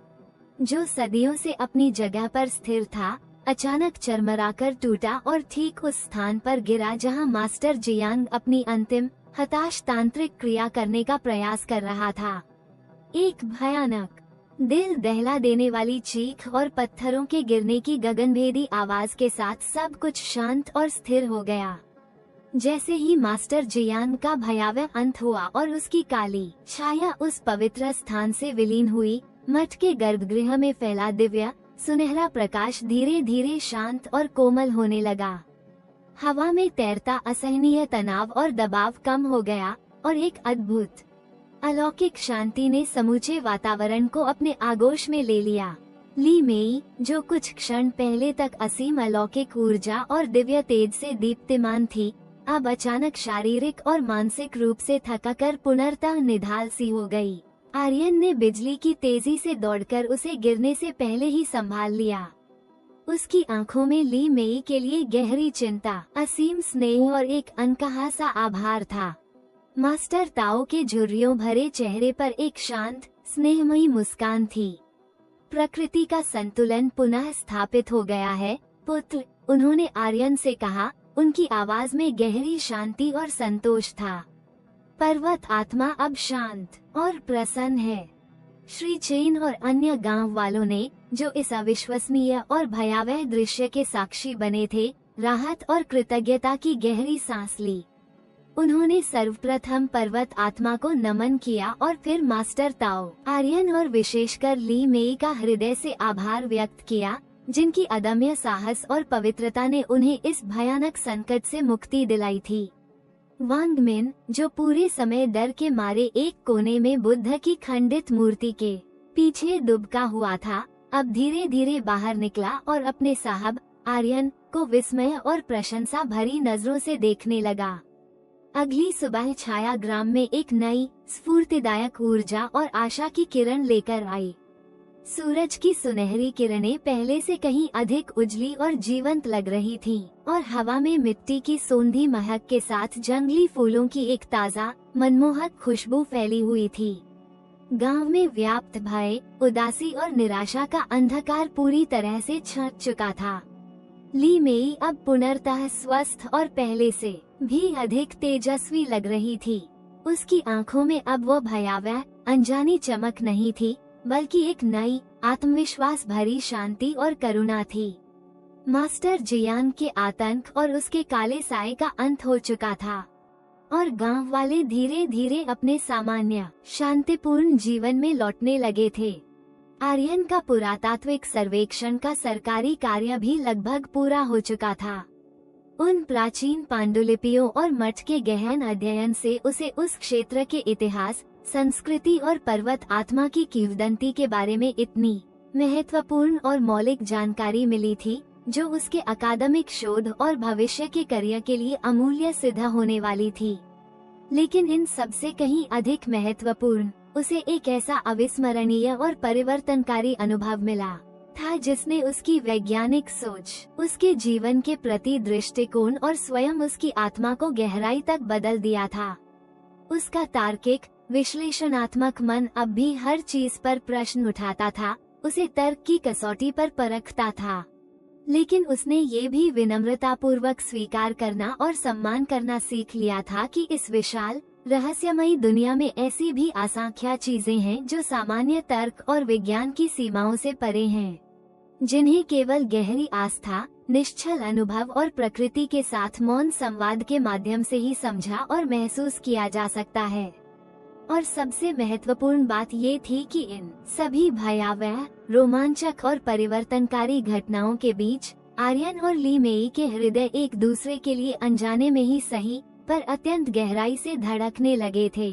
जो सदियों से अपनी जगह पर स्थिर था, अचानक चरमराकर टूटा और ठीक उस स्थान पर गिरा जहां मास्टर जियांग अपनी अंतिम हताश तांत्रिक क्रिया करने का प्रयास कर रहा था। एक भयानक, दिल दहला देने वाली चीख और पत्थरों के गिरने की गगनभेदी आवाज के साथ सब कुछ शांत और स्थिर हो गया। जैसे ही मास्टर जियांग का भयावह अंत हुआ और उसकी काली छाया उस पवित्र स्थान से विलीन हुई, मठ के गर्भगृह में फैला दिव्य सुनहरा प्रकाश धीरे धीरे शांत और कोमल होने लगा। हवा में तैरता असहनीय तनाव और दबाव कम हो गया और एक अद्भुत अलौकिक शांति ने समूचे वातावरण को अपने आगोश में ले लिया। ली मेई, जो कुछ क्षण पहले तक असीम अलौकिक ऊर्जा और दिव्य तेज से दीप्तिमान थी, अब अचानक शारीरिक और मानसिक रूप से थकाकर पुनर्तः निढाल सी हो गई। आर्यन ने बिजली की तेजी से दौड़कर उसे गिरने से पहले ही संभाल लिया। उसकी आंखों में ली मेई के लिए गहरी चिंता, असीम स्नेह और एक अनकहा सा आभार था। मास्टर ताओ के झुर्रियों भरे चेहरे पर एक शांत, स्नेहमयी मुस्कान थी। प्रकृति का संतुलन पुनः स्थापित हो गया है, पुत्र, उन्होंने आर्यन से कहा। उनकी आवाज में गहरी शांति और संतोष था। पर्वत आत्मा अब शांत और प्रसन्न है। श्री चेन और अन्य गांव वालों ने, जो इस अविश्वसनीय और भयावह दृश्य के साक्षी बने थे, राहत और कृतज्ञता की गहरी सांस ली। उन्होंने सर्वप्रथम पर्वत आत्मा को नमन किया और फिर मास्टर ताओ, आर्यन और विशेषकर ली मेई का हृदय से आभार व्यक्त किया, जिनकी अदम्य साहस और पवित्रता ने उन्हें इस भयानक संकट से मुक्ति दिलाई थी। वांग मिन, जो पूरे समय डर के मारे एक कोने में बुद्ध की खंडित मूर्ति के पीछे दुबका हुआ था, अब धीरे धीरे बाहर निकला और अपने साहब आर्यन को विस्मय और प्रशंसा भरी नजरों से देखने लगा। अगली सुबह छाया ग्राम में एक नई, स्फूर्तिदायक ऊर्जा और आशा की किरण लेकर आई। सूरज की सुनहरी किरणें पहले से कहीं अधिक उजली और जीवंत लग रही थीं, और हवा में मिट्टी की सोंधी महक के साथ जंगली फूलों की एक ताज़ा, मनमोहक खुशबू फैली हुई थी। गांव में व्याप्त भय, उदासी और निराशा का अंधकार पूरी तरह से छंट चुका था। ली मेई अब पुनर्तः स्वस्थ और पहले से भी अधिक तेजस्वी लग रही थी। उसकी आंखों में अब वो भयावह, अनजानी चमक नहीं थी, बल्कि एक नई, आत्मविश्वास भरी शांति और करुणा थी। मास्टर जियान के आतंक और उसके काले साए का अंत हो चुका था, और गांव वाले धीरे धीरे अपने सामान्य, शांतिपूर्ण जीवन में लौटने लगे थे। आर्यन का पुरातात्विक सर्वेक्षण का सरकारी कार्य भी लगभग पूरा हो चुका था। उन प्राचीन पांडुलिपियों और मठ के गहन अध्ययन से उसे उस क्षेत्र के इतिहास, संस्कृति और पर्वत आत्मा की किंवदंती के बारे में इतनी महत्वपूर्ण और मौलिक जानकारी मिली थी, जो उसके अकादमिक शोध और भविष्य के करियर के लिए अमूल्य सिद्ध होने वाली थी। लेकिन इन सबसे कहीं अधिक महत्वपूर्ण, उसे एक ऐसा अविस्मरणीय और परिवर्तनकारी अनुभव मिला था, जिसने उसकी वैज्ञानिक सोच, उसके जीवन के प्रति दृष्टिकोण और स्वयं उसकी आत्मा को गहराई तक बदल दिया था। उसका तार्किक, विश्लेषणात्मक मन अब भी हर चीज पर प्रश्न उठाता था, उसे तर्क की कसौटी पर परखता था, लेकिन उसने ये भी विनम्रतापूर्वक स्वीकार करना और सम्मान करना सीख लिया था कि इस विशाल, रहस्यमयी दुनिया में ऐसी भी असंख्य चीजें हैं जो सामान्य तर्क और विज्ञान की सीमाओं से परे हैं, जिन्हें केवल गहरी आस्था, निश्चल अनुभव और प्रकृति के साथ मौन संवाद के माध्यम से ही समझा और महसूस किया जा सकता है। और सबसे महत्वपूर्ण बात ये थी कि इन सभी भयावह, रोमांचक और परिवर्तनकारी घटनाओं के बीच आर्यन और ली मेई के हृदय एक दूसरे के लिए अनजाने में ही सही, पर अत्यंत गहराई से धड़कने लगे थे।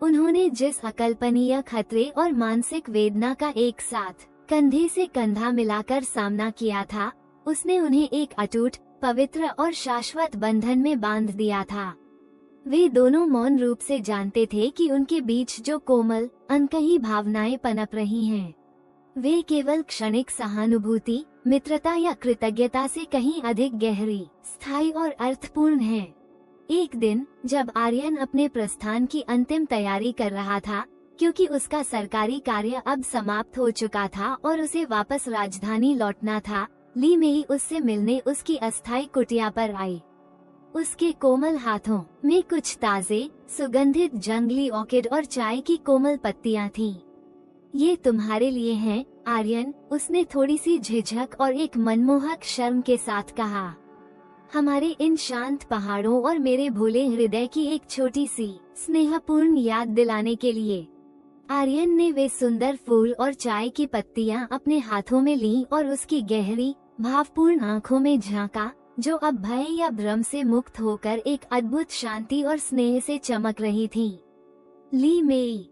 उन्होंने जिस अकल्पनीय खतरे और मानसिक वेदना का एक साथ कंधे से कंधा मिलाकर सामना किया था, उसने उन्हें एक अटूट, पवित्र और शाश्वत बंधन में बांध दिया था। वे दोनों मौन रूप से जानते थे कि उनके बीच जो कोमल, अनकही भावनाएं पनप रही हैं, वे केवल क्षणिक सहानुभूति, मित्रता या कृतज्ञता से कहीं अधिक गहरी, स्थायी और अर्थपूर्ण हैं। एक दिन जब आर्यन अपने प्रस्थान की अंतिम तैयारी कर रहा था, क्योंकि उसका सरकारी कार्य अब समाप्त हो चुका था और उसे वापस राजधानी लौटना था, ली मेई उससे मिलने उसकी अस्थायी कुटिया पर आई। उसके कोमल हाथों में कुछ ताजे, सुगंधित जंगली ऑर्किड और चाय की कोमल पत्तियां थीं। ये तुम्हारे लिए हैं, आर्यन, उसने थोड़ी सी झिझक और एक मनमोहक शर्म के साथ कहा। हमारे इन शांत पहाड़ों और मेरे भोले हृदय की एक छोटी सी, स्नेहपूर्ण याद दिलाने के लिए। आर्यन ने वे सुंदर फूल और चाय की पत्तियां अपने हाथों में लीं और उसकी गहरी, भावपूर्ण आंखों में झांका, जो अब भय या भ्रम से मुक्त होकर एक अद्भुत शांति और स्नेह से चमक रही थी। ली मेई,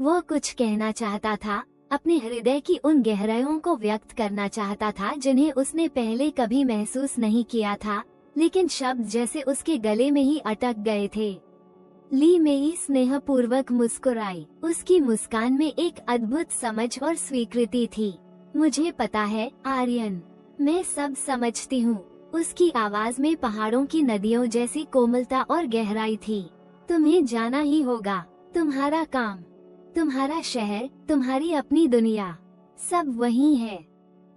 वो कुछ कहना चाहता था, अपने हृदय की उन गहराइयों को व्यक्त करना चाहता था जिन्हें उसने पहले कभी महसूस नहीं किया था, लेकिन शब्द जैसे उसके गले में ही अटक गए थे। ली मेई स्नेहपूर्वक मुस्कुराई। उसकी मुस्कान में एक अद्भुत समझ और स्वीकृति थी। मुझे पता है आर्यन, मैं सब समझती हूँ। उसकी आवाज में पहाड़ों की नदियों जैसी कोमलता और गहराई थी। तुम्हें जाना ही होगा, तुम्हारा काम, तुम्हारा शहर, तुम्हारी अपनी दुनिया, सब वही है।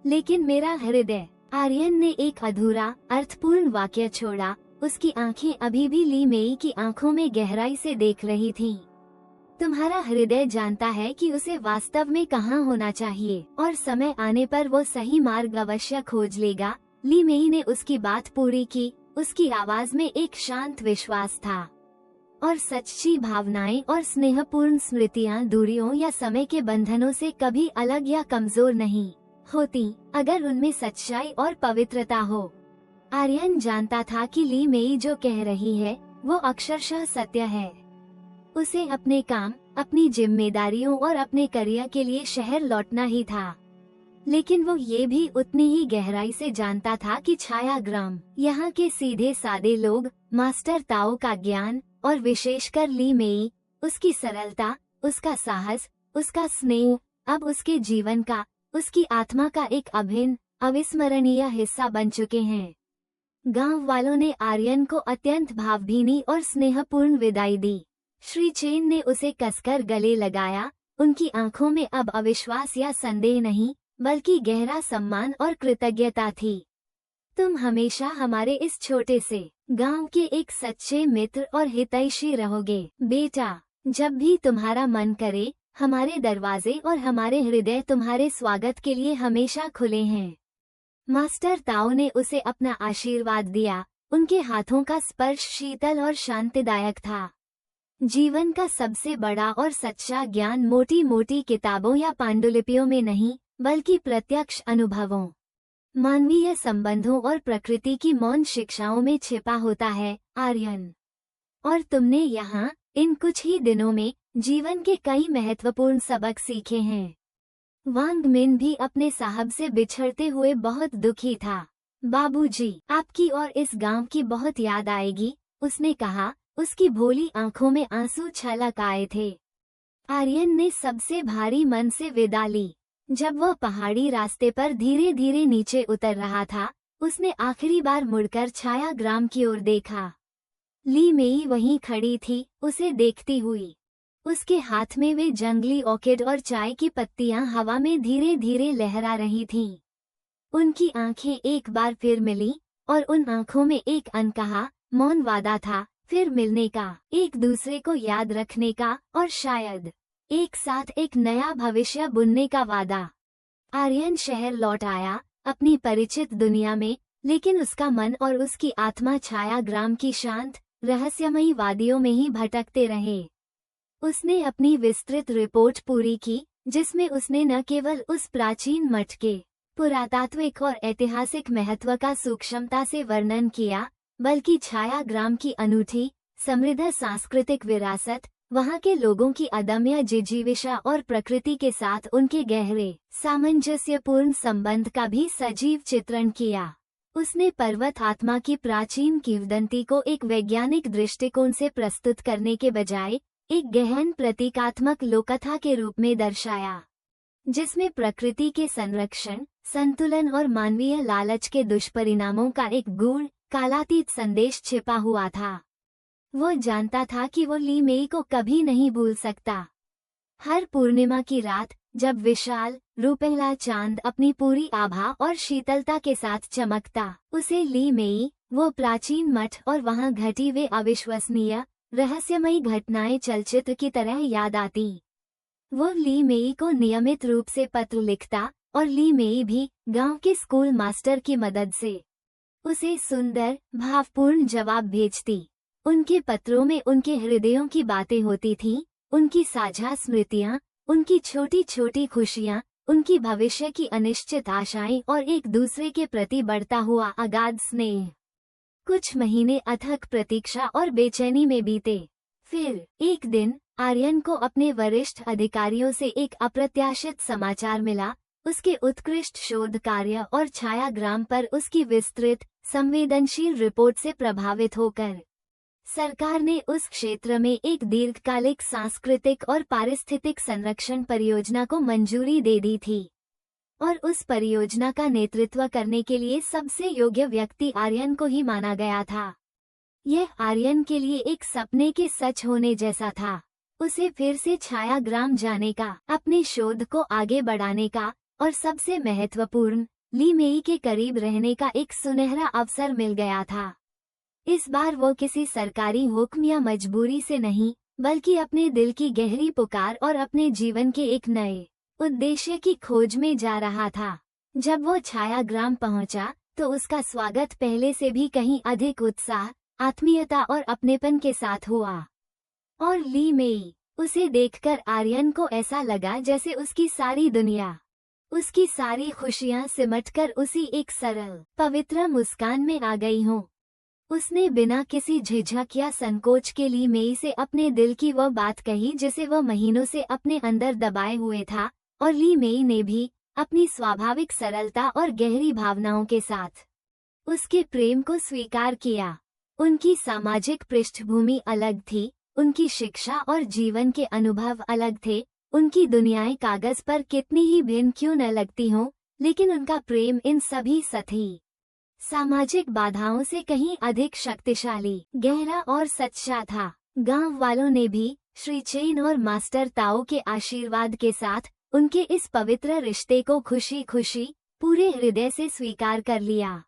लेकिन मेरा हृदय, आर्यन ने एक अधूरा अर्थपूर्ण वाक्य छोड़ा। उसकी आंखें अभी भी ली मेई की आंखों में गहराई से देख रही थीं। तुम्हारा हृदय जानता है कि उसे वास्तव में कहाँ होना चाहिए और समय आने पर वो सही मार्ग अवश्य खोज लेगा। ली मेई ने उसकी बात पूरी की। उसकी आवाज में एक शांत विश्वास था और सच्ची भावनाएं और स्नेहपूर्ण स्मृतियां दूरियों या समय के बंधनों से कभी अलग या कमजोर नहीं होती, अगर उनमें सच्चाई और पवित्रता हो। आर्यन जानता था कि ली मेई जो कह रही है वो अक्षरशः सत्य है। उसे अपने काम, अपनी जिम्मेदारियों और अपने करियर के लिए शहर लौटना ही था, लेकिन वो ये भी उतनी ही गहराई से जानता था कि छायाग्राम, यहाँ के सीधे सादे लोग, मास्टर ताओ का ज्ञान और विशेषकर ली मेई, उसकी सरलता, उसका साहस, उसका स्नेह अब उसके जीवन का, उसकी आत्मा का एक अभिन्न, अविस्मरणीय हिस्सा बन चुके हैं। गांव वालों ने आर्यन को अत्यंत भावभीनी और स्नेहपूर्ण विदाई दी। श्री चेन ने उसे कसकर गले लगाया। उनकी आंखों में अब अविश्वास या संदेह नहीं, बल्कि गहरा सम्मान और कृतज्ञता थी। तुम हमेशा हमारे इस छोटे से गांव के एक सच्चे मित्र और हितैषी रहोगे बेटा। जब भी तुम्हारा मन करे, हमारे दरवाजे और हमारे हृदय तुम्हारे स्वागत के लिए हमेशा खुले हैं। मास्टर ताओ ने उसे अपना आशीर्वाद दिया। उनके हाथों का स्पर्श शीतल और शांतिदायक था। जीवन का सबसे बड़ा और सच्चा ज्ञान मोटी मोटी किताबों या पांडुलिपियों में नहीं, बल्कि प्रत्यक्ष अनुभवों, मानवीय संबंधों और प्रकृति की मौन शिक्षाओं में छिपा होता है आर्यन। और तुमने यहाँ इन कुछ ही दिनों में जीवन के कई महत्वपूर्ण सबक सीखे हैं। वांग मिन भी अपने साहब से बिछड़ते हुए बहुत दुखी था। बाबूजी, आपकी और इस गांव की बहुत याद आएगी, उसने कहा। उसकी भोली आंखों में आंसू छलक आए थे। आर्यन ने सबसे भारी मन से विदा ली। जब वह पहाड़ी रास्ते पर धीरे धीरे नीचे उतर रहा था, उसने आखिरी बार मुड़कर छायाग्राम की ओर देखा। ली मेई वहीं खड़ी थी, उसे देखती हुई। उसके हाथ में वे जंगली ऑर्किड और चाय की पत्तियां हवा में धीरे धीरे लहरा रही थीं। उनकी आंखें एक बार फिर मिलीं और उन आंखों में एक अनकहा मौन वादा था, फिर मिलने का, एक दूसरे को याद रखने का और शायद एक साथ एक नया भविष्य बुनने का वादा। आर्यन शहर लौट आया, अपनी परिचित दुनिया में, लेकिन उसका मन और उसकी आत्मा छायाग्राम की शांत, रहस्यमयी वादियों में ही भटकते रहे। उसने अपनी विस्तृत रिपोर्ट पूरी की, जिसमें उसने न केवल उस प्राचीन मठ के पुरातात्विक और ऐतिहासिक महत्व का सूक्ष्मता से वर्णन किया, बल्कि छायाग्राम की अनूठी, समृद्ध सांस्कृतिक विरासत, वहाँ के लोगों की अदम्य जिजीविषा और प्रकृति के साथ उनके गहरे, सामंजस्यपूर्ण संबंध का भी सजीव चित्रण किया। उसने पर्वत आत्मा की प्राचीन किंवदंती को एक वैज्ञानिक दृष्टिकोण से प्रस्तुत करने के बजाय एक गहन प्रतीकात्मक लोककथा के रूप में दर्शाया, जिसमें प्रकृति के संरक्षण, संतुलन और मानवीय लालच के दुष्परिणामों का एक गूढ़, कालातीत संदेश छिपा हुआ था। वो जानता था कि वो ली मेई को कभी नहीं भूल सकता। हर पूर्णिमा की रात, जब विशाल, रुपेला चांद अपनी पूरी आभा और शीतलता के साथ चमकता, उसे ली मेई, वो प्राचीन मठ और वहाँ घटी वे अविश्वसनीय, रहस्यमयी घटनाएं चलचित्र की तरह याद आती। वो ली मेई को नियमित रूप से पत्र लिखता और ली मेई भी गांव के स्कूल मास्टर की मदद से उसे सुंदर, भावपूर्ण जवाब भेजती। उनके पत्रों में उनके हृदयों की बातें होती थीं, उनकी साझा स्मृतियां, उनकी छोटी छोटी खुशियां, उनकी भविष्य की अनिश्चित आशाएं और एक दूसरे के प्रति बढ़ता हुआ अगाध स्नेह। कुछ महीने अथक प्रतीक्षा और बेचैनी में बीते। फिर एक दिन आर्यन को अपने वरिष्ठ अधिकारियों से एक अप्रत्याशित समाचार मिला। उसके उत्कृष्ट शोध कार्य और छायाग्राम पर उसकी विस्तृत संवेदनशील रिपोर्ट से प्रभावित होकर सरकार ने उस क्षेत्र में एक दीर्घकालिक सांस्कृतिक और पारिस्थितिक संरक्षण परियोजना को मंजूरी दे दी थी, और उस परियोजना का नेतृत्व करने के लिए सबसे योग्य व्यक्ति आर्यन को ही माना गया था। यह आर्यन के लिए एक सपने के सच होने जैसा था। उसे फिर से छायाग्राम जाने का, अपने शोध को आगे बढ़ाने का और सबसे महत्वपूर्ण ली मेई के करीब रहने का एक सुनहरा अवसर मिल गया था। इस बार वो किसी सरकारी हुक्म या मजबूरी से नहीं, बल्कि अपने दिल की गहरी पुकार और अपने जीवन के एक नए उद्देश्य की खोज में जा रहा था। जब वो छायाग्राम पहुंचा तो उसका स्वागत पहले से भी कहीं अधिक उत्साह, आत्मीयता और अपनेपन के साथ हुआ। और ली मेई, उसे देखकर आर्यन को ऐसा लगा जैसे उसकी सारी दुनिया, उसकी सारी खुशियां सिमटकर उसी एक सरल, पवित्र मुस्कान में आ गई हों। उसने बिना किसी झिझक या संकोच के ली मेई से अपने दिल की वह बात कही जिसे वह महीनों से अपने अंदर दबाए हुए था, और ली मेई ने भी अपनी स्वाभाविक सरलता और गहरी भावनाओं के साथ उसके प्रेम को स्वीकार किया। उनकी सामाजिक पृष्ठभूमि अलग थी, उनकी शिक्षा और जीवन के अनुभव अलग थे, उनकी दुनियाएं कागज पर कितनी ही भिन्न क्यों न लगती हों, लेकिन उनका प्रेम इन सभी सभी सामाजिक बाधाओं से कहीं अधिक शक्तिशाली, गहरा और सच्चा था। गांव वालों ने भी श्री चेन और मास्टर ताओ के आशीर्वाद के साथ उनके इस पवित्र रिश्ते को खुशी खुशी पूरे हृदय से स्वीकार कर लिया।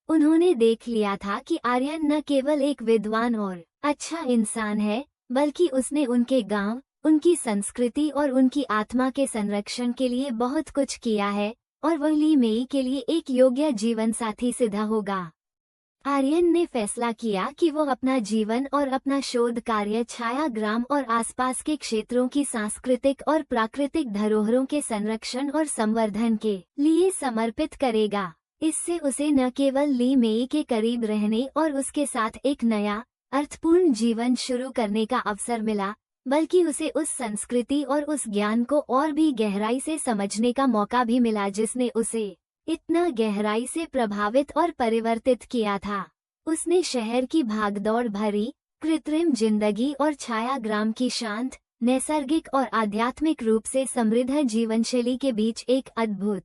उन्होंने देख लिया था कि आर्यन न केवल एक विद्वान और अच्छा इंसान है, बल्कि उसने उनके गांव, उनकी संस्कृति और उनकी आत्मा के संरक्षण के लिए बहुत कुछ किया है, और वह ली मेई के लिए एक योग्य जीवन साथी सिद्ध होगा। आर्यन ने फैसला किया कि वो अपना जीवन और अपना शोध कार्य छायाग्राम और आसपास के क्षेत्रों की सांस्कृतिक और प्राकृतिक धरोहरों के संरक्षण और संवर्धन के लिए समर्पित करेगा। इससे उसे न केवल ली मेई के करीब रहने और उसके साथ एक नया अर्थपूर्ण जीवन शुरू करने का अवसर मिला, बल्कि उसे उस संस्कृति और उस ज्ञान को और भी गहराई से समझने का मौका भी मिला जिसने उसे इतना गहराई से प्रभावित और परिवर्तित किया था। उसने शहर की भागदौड़ भरी कृत्रिम जिंदगी और छायाग्राम की शांत, नैसर्गिक और आध्यात्मिक रूप से समृद्ध जीवनशैली के बीच एक अद्भुत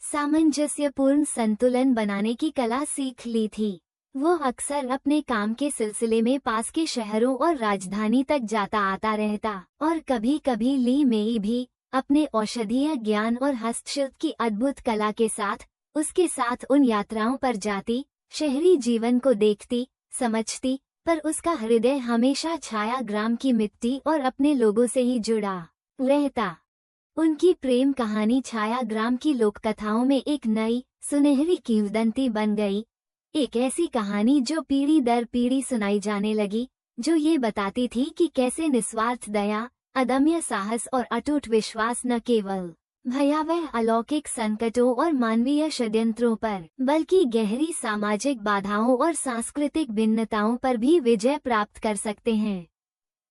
सामंजस्यपूर्ण संतुलन बनाने की कला सीख ली थी। वो अक्सर अपने काम के सिलसिले में पास के शहरों और राजधानी तक जाता आता रहता, और कभी कभी ली मेई भी अपने औषधीय ज्ञान और हस्तशिल्प की अद्भुत कला के साथ उसके साथ उन यात्राओं पर जाती, शहरी जीवन को देखती, समझती, पर उसका हृदय हमेशा छायाग्राम की मिट्टी और अपने लोगों से ही जुड़ा रहता। उनकी प्रेम कहानी छायाग्राम की लोककथाओं में एक नई सुनहरी किंवदंती बन गई, एक ऐसी कहानी जो पीढ़ी दर पीढ़ी सुनाई जाने लगी, जो ये बताती थी कि कैसे निस्वार्थ दया, अदम्य साहस और अटूट विश्वास न केवल भयावह अलौकिक संकटों और मानवीय षड्यंत्रों पर, बल्कि गहरी सामाजिक बाधाओं और सांस्कृतिक भिन्नताओं पर भी विजय प्राप्त कर सकते हैं।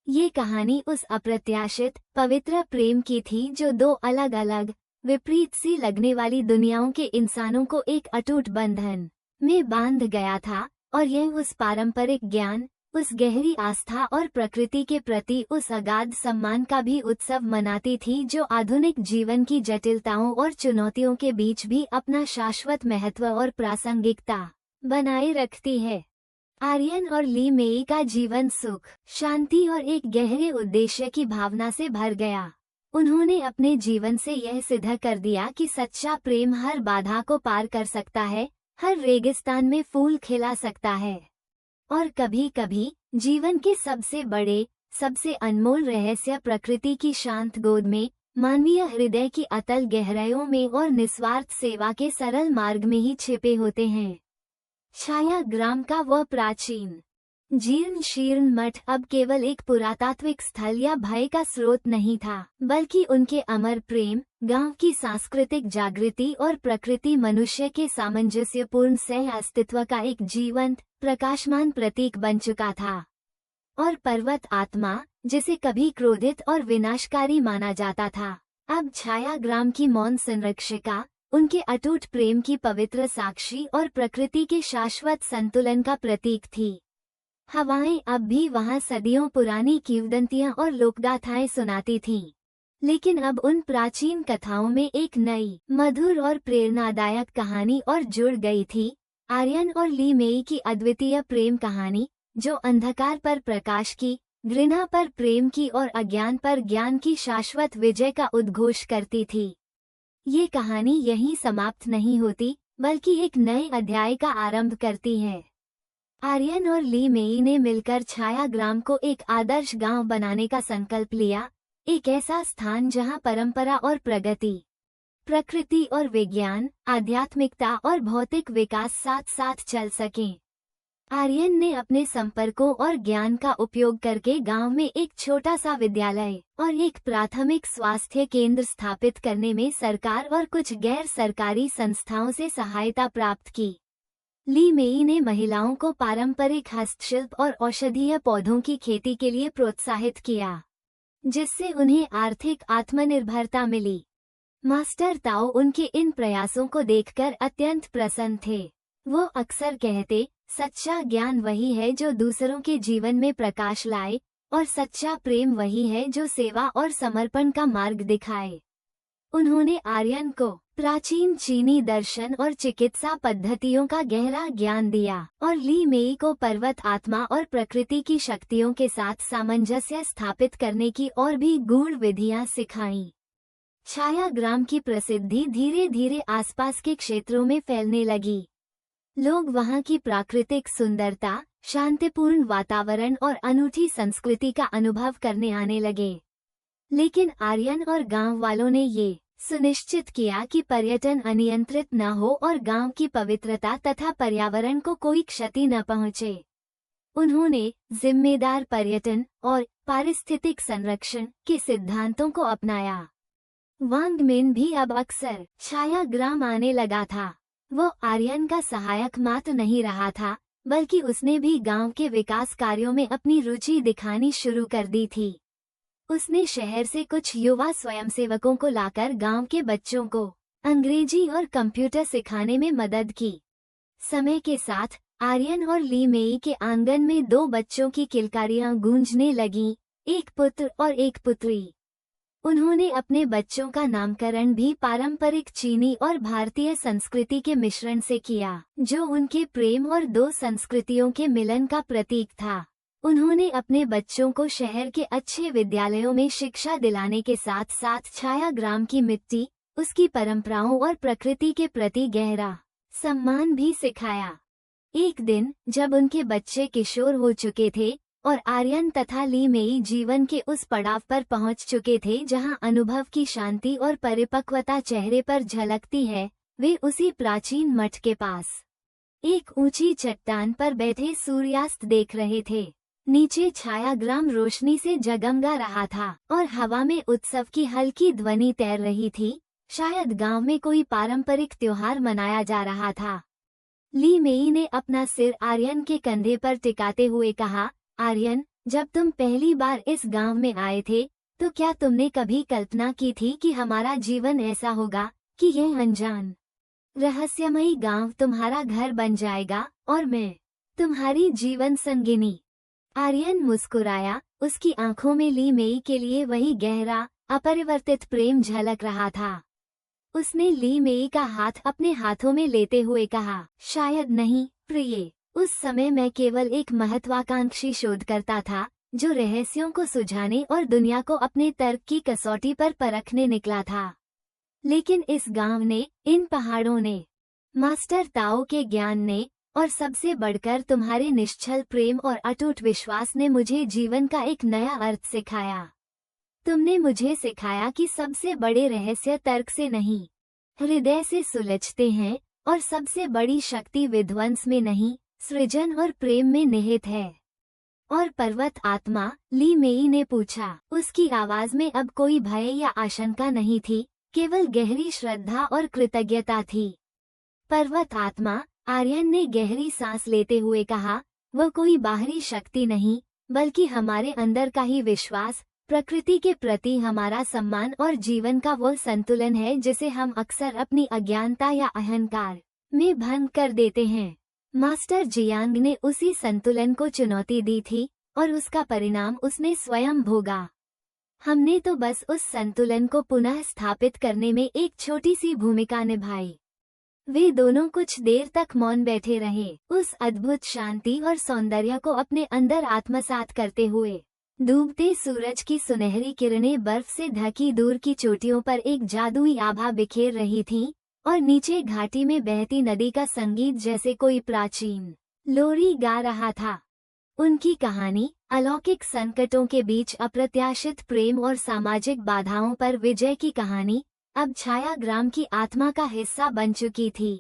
ये कहानी उस अप्रत्याशित, पवित्र प्रेम की थी जो दो अलग अलग, विपरीत सी लगने वाली दुनियाओं के इंसानों को एक अटूट बंधन में बांध गया था, और यह उस पारंपरिक ज्ञान, उस गहरी आस्था और प्रकृति के प्रति उस अगाध सम्मान का भी उत्सव मनाती थी जो आधुनिक जीवन की जटिलताओं और चुनौतियों के बीच भी अपना शाश्वत महत्व और प्रासंगिकता बनाए रखती है। आर्यन और ली मेई का जीवन सुख, शांति और एक गहरे उद्देश्य की भावना से भर गया। उन्होंने अपने जीवन से यह सिद्ध कर दिया कि सच्चा प्रेम हर बाधा को पार कर सकता है, हर रेगिस्तान में फूल खिला सकता है, और कभी कभी जीवन के सबसे बड़े, सबसे अनमोल रहस्य प्रकृति की शांत गोद में, मानवीय हृदय की अतल गहराइयों में और निस्वार्थ सेवा के सरल मार्ग में ही छिपे होते हैं। छायाग्राम का वह प्राचीन जीर्ण शीर्ण मठ अब केवल एक पुरातात्विक स्थल या भय का स्रोत नहीं था, बल्कि उनके अमर प्रेम, गांव की सांस्कृतिक जागृति और प्रकृति मनुष्य के सामंजस्यपूर्ण सह अस्तित्व का एक जीवंत, प्रकाशमान प्रतीक बन चुका था। और पर्वत आत्मा, जिसे कभी क्रोधित और विनाशकारी माना जाता था, अब छाया ग्राम की मौन संरक्षिका, उनके अटूट प्रेम की पवित्र साक्षी और प्रकृति के शाश्वत संतुलन का प्रतीक थी। हवाएं अब भी वहां सदियों पुरानी किंवदंतियां और लोकगाथाएं सुनाती थीं, लेकिन अब उन प्राचीन कथाओं में एक नई, मधुर और प्रेरणादायक कहानी और जुड़ गई थी, आर्यन और ली मेई की अद्वितीय प्रेम कहानी, जो अंधकार पर प्रकाश की, घृणा पर प्रेम की और अज्ञान पर ज्ञान की शाश्वत विजय का उद्घोष करती थी। ये कहानी यहीं समाप्त नहीं होती, बल्कि एक नए अध्याय का आरंभ करती है। आर्यन और ली मेई ने मिलकर छाया ग्राम को एक आदर्श गांव बनाने का संकल्प लिया, एक ऐसा स्थान जहां परंपरा और प्रगति, प्रकृति और विज्ञान, आध्यात्मिकता और भौतिक विकास साथ साथ चल सकें। आर्यन ने अपने संपर्कों और ज्ञान का उपयोग करके गांव में एक छोटा सा विद्यालय और एक प्राथमिक स्वास्थ्य केंद्र स्थापित करने में सरकार और कुछ गैर सरकारी संस्थाओं से सहायता प्राप्त की। ली मेई ने महिलाओं को पारंपरिक हस्तशिल्प और औषधीय पौधों की खेती के लिए प्रोत्साहित किया, जिससे उन्हें आर्थिक आत्मनिर्भरता मिली। मास्टर ताओ उनके इन प्रयासों को देखकर अत्यंत प्रसन्न थे। वो अक्सर कहते, सच्चा ज्ञान वही है जो दूसरों के जीवन में प्रकाश लाए, और सच्चा प्रेम वही है जो सेवा और समर्पण का मार्ग दिखाए। उन्होंने आर्यन को प्राचीन चीनी दर्शन और चिकित्सा पद्धतियों का गहरा ज्ञान दिया, और ली मेई को पर्वत आत्मा और प्रकृति की शक्तियों के साथ सामंजस्य स्थापित करने की और भी गूढ़ विधियां सिखाईं। छाया ग्राम की प्रसिद्धि धीरे धीरे आसपास के क्षेत्रों में फैलने लगी। लोग वहां की प्राकृतिक सुंदरता, शांतिपूर्ण वातावरण और अनूठी संस्कृति का अनुभव करने आने लगे। लेकिन आर्यन और गांव वालों ने ये सुनिश्चित किया कि पर्यटन अनियंत्रित न हो और गांव की पवित्रता तथा पर्यावरण को कोई क्षति न पहुंचे। उन्होंने जिम्मेदार पर्यटन और पारिस्थितिक संरक्षण के सिद्धांतों को अपनाया। वांग मिन भी अब अक्सर छाया ग्राम आने लगा था। वो आर्यन का सहायक मात्र नहीं रहा था, बल्कि उसने भी गांव के विकास कार्यों में अपनी रुचि दिखानी शुरू कर दी थी। उसने शहर से कुछ युवा स्वयंसेवकों को लाकर गांव के बच्चों को अंग्रेजी और कंप्यूटर सिखाने में मदद की। समय के साथ आर्यन और ली मेई के आंगन में 2 बच्चों की किलकारियां गूंजने लगीं, एक पुत्र और एक पुत्री। उन्होंने अपने बच्चों का नामकरण भी पारंपरिक चीनी और भारतीय संस्कृति के मिश्रण से किया, जो उनके प्रेम और 2 संस्कृतियों के मिलन का प्रतीक था। उन्होंने अपने बच्चों को शहर के अच्छे विद्यालयों में शिक्षा दिलाने के साथ साथ छाया ग्राम की मिट्टी, उसकी परंपराओं और प्रकृति के प्रति गहरा सम्मान भी सिखाया। एक दिन जब उनके बच्चे किशोर हो चुके थे और आर्यन तथा ली मेई जीवन के उस पड़ाव पर पहुंच चुके थे जहां अनुभव की शांति और परिपक्वता चेहरे पर झलकती है, वे उसी प्राचीन मठ के पास एक ऊंची चट्टान पर बैठे सूर्यास्त देख रहे थे। नीचे छाया ग्राम रोशनी से जगमगा रहा था और हवा में उत्सव की हल्की ध्वनि तैर रही थी। शायद गांव में कोई पारंपरिक त्योहार मनाया जा रहा था। ली मेई ने अपना सिर आर्यन के कंधे पर टिकाते हुए कहा, आर्यन, जब तुम पहली बार इस गांव में आए थे, तो क्या तुमने कभी कल्पना की थी कि हमारा जीवन ऐसा होगा कि यह अनजान, रहस्यमयी गांव तुम्हारा घर बन जाएगा और मैं तुम्हारी जीवन संगिनी? आर्यन मुस्कुराया, उसकी आंखों में ली मेई के लिए वही गहरा, अपरिवर्तित प्रेम झलक रहा था। उसने ली मेई का हाथ अपने हाथों में लेते हुए कहा, शायद नहीं, प्रिय। उस समय मैं केवल एक महत्वाकांक्षी शोधकर्ता था, जो रहस्यों को सुझाने और दुनिया को अपने तर्क की कसौटी पर परखने निकला था। लेकिन इस गांव ने, इन पहाड़ों ने, मास्टर ताओ के ज्ञान ने, और सबसे बढ़कर तुम्हारे निश्चल प्रेम और अटूट विश्वास ने मुझे जीवन का एक नया अर्थ सिखाया। तुमने मुझे सिखाया कि सबसे बड़े रहस्य तर्क से नहीं, हृदय से सुलझते हैं, और सबसे बड़ी शक्ति विध्वंस में नहीं, सृजन और प्रेम में निहित है। और पर्वत आत्मा ली मेई ने पूछा। उसकी आवाज में अब कोई भय या आशंका नहीं थी, केवल गहरी श्रद्धा और कृतज्ञता थी। पर्वत आत्मा, आर्यन ने गहरी सांस लेते हुए कहा, वह कोई बाहरी शक्ति नहीं, बल्कि हमारे अंदर का ही विश्वास, प्रकृति के प्रति हमारा सम्मान और जीवन का वो संतुलन है जिसे हम अक्सर अपनी अज्ञानता या अहंकार में भंग कर देते हैं। मास्टर जियांग ने उसी संतुलन को चुनौती दी थी और उसका परिणाम उसने स्वयं भोगा। हमने तो बस उस संतुलन को पुनः स्थापित करने में एक छोटी सी भूमिका निभाई। वे दोनों कुछ देर तक मौन बैठे रहे, उस अद्भुत शांति और सौंदर्य को अपने अंदर आत्मसात करते हुए। डूबते सूरज की सुनहरी किरणें बर्फ से ढकी दूर की चोटियों पर एक जादुई आभा बिखेर रही थीं, और नीचे घाटी में बहती नदी का संगीत जैसे कोई प्राचीन लोरी गा रहा था। उनकी कहानी, अलौकिक संकटों के बीच अप्रत्याशित प्रेम और सामाजिक बाधाओं पर विजय की कहानी, अब छायाग्राम की आत्मा का हिस्सा बन चुकी थी।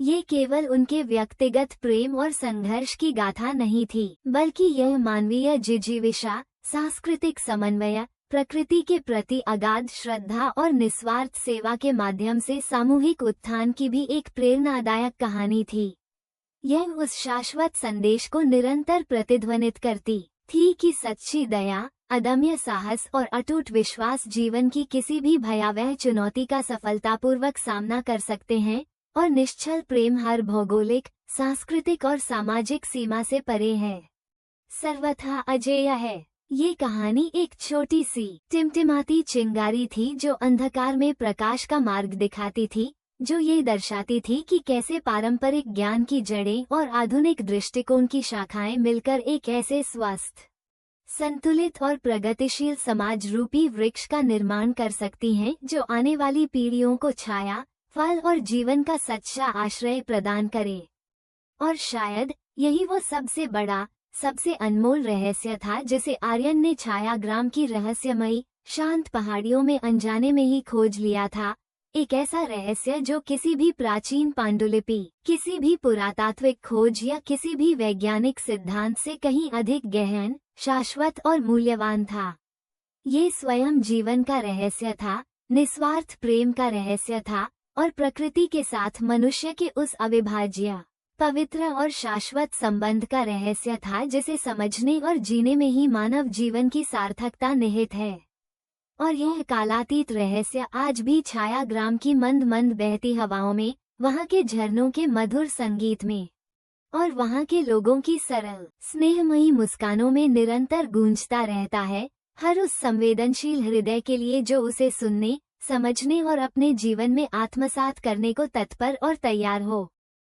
ये केवल उनके व्यक्तिगत प्रेम और संघर्ष की गाथा नहीं थी, बल्कि यह मानवीय जिजीविषा, सांस्कृतिक समन्वय, प्रकृति के प्रति अगाध श्रद्धा और निस्वार्थ सेवा के माध्यम से सामूहिक उत्थान की भी एक प्रेरणादायक कहानी थी। यह उस शाश्वत संदेश को निरंतर प्रतिध्वनित करती थी कि सच्ची दया, अदम्य साहस और अटूट विश्वास जीवन की किसी भी भयावह चुनौती का सफलतापूर्वक सामना कर सकते हैं, और निश्चल प्रेम हर भौगोलिक, सांस्कृतिक और सामाजिक सीमा से परे है, सर्वथा अजेय है। ये कहानी एक छोटी सी टिमटिमाती चिंगारी थी जो अंधकार में प्रकाश का मार्ग दिखाती थी, जो ये दर्शाती थी कि कैसे पारंपरिक ज्ञान की जड़ें और आधुनिक दृष्टिकोण की शाखाएं मिलकर एक ऐसे स्वस्थ, संतुलित और प्रगतिशील समाज रूपी वृक्ष का निर्माण कर सकती हैं जो आने वाली पीढ़ियों को छाया, फल और जीवन का सच्चा आश्रय प्रदान करे। और शायद यही वो सबसे बड़ा, सबसे अनमोल रहस्य था जिसे आर्यन ने छायाग्राम की रहस्यमयी, शांत पहाड़ियों में अनजाने में ही खोज लिया था। एक ऐसा रहस्य जो किसी भी प्राचीन पांडुलिपि, किसी भी पुरातात्विक खोज या किसी भी वैज्ञानिक सिद्धांत से कहीं अधिक गहन, शाश्वत और मूल्यवान था। ये स्वयं जीवन का रहस्य था, निस्वार्थ प्रेम का रहस्य था, और प्रकृति के साथ मनुष्य के उस अविभाज्य, पवित्र और शाश्वत संबंध का रहस्य था जिसे समझने और जीने में ही मानव जीवन की सार्थकता निहित है। और यह कालातीत रहस्य आज भी छायाग्राम की मंद मंद बहती हवाओं में, वहाँ के झरनों के मधुर संगीत में, और वहाँ के लोगों की सरल, स्नेहमयी मुस्कानों में निरंतर गूंजता रहता है, हर उस संवेदनशील हृदय के लिए जो उसे सुनने, समझने और अपने जीवन में आत्मसात करने को तत्पर और तैयार हो।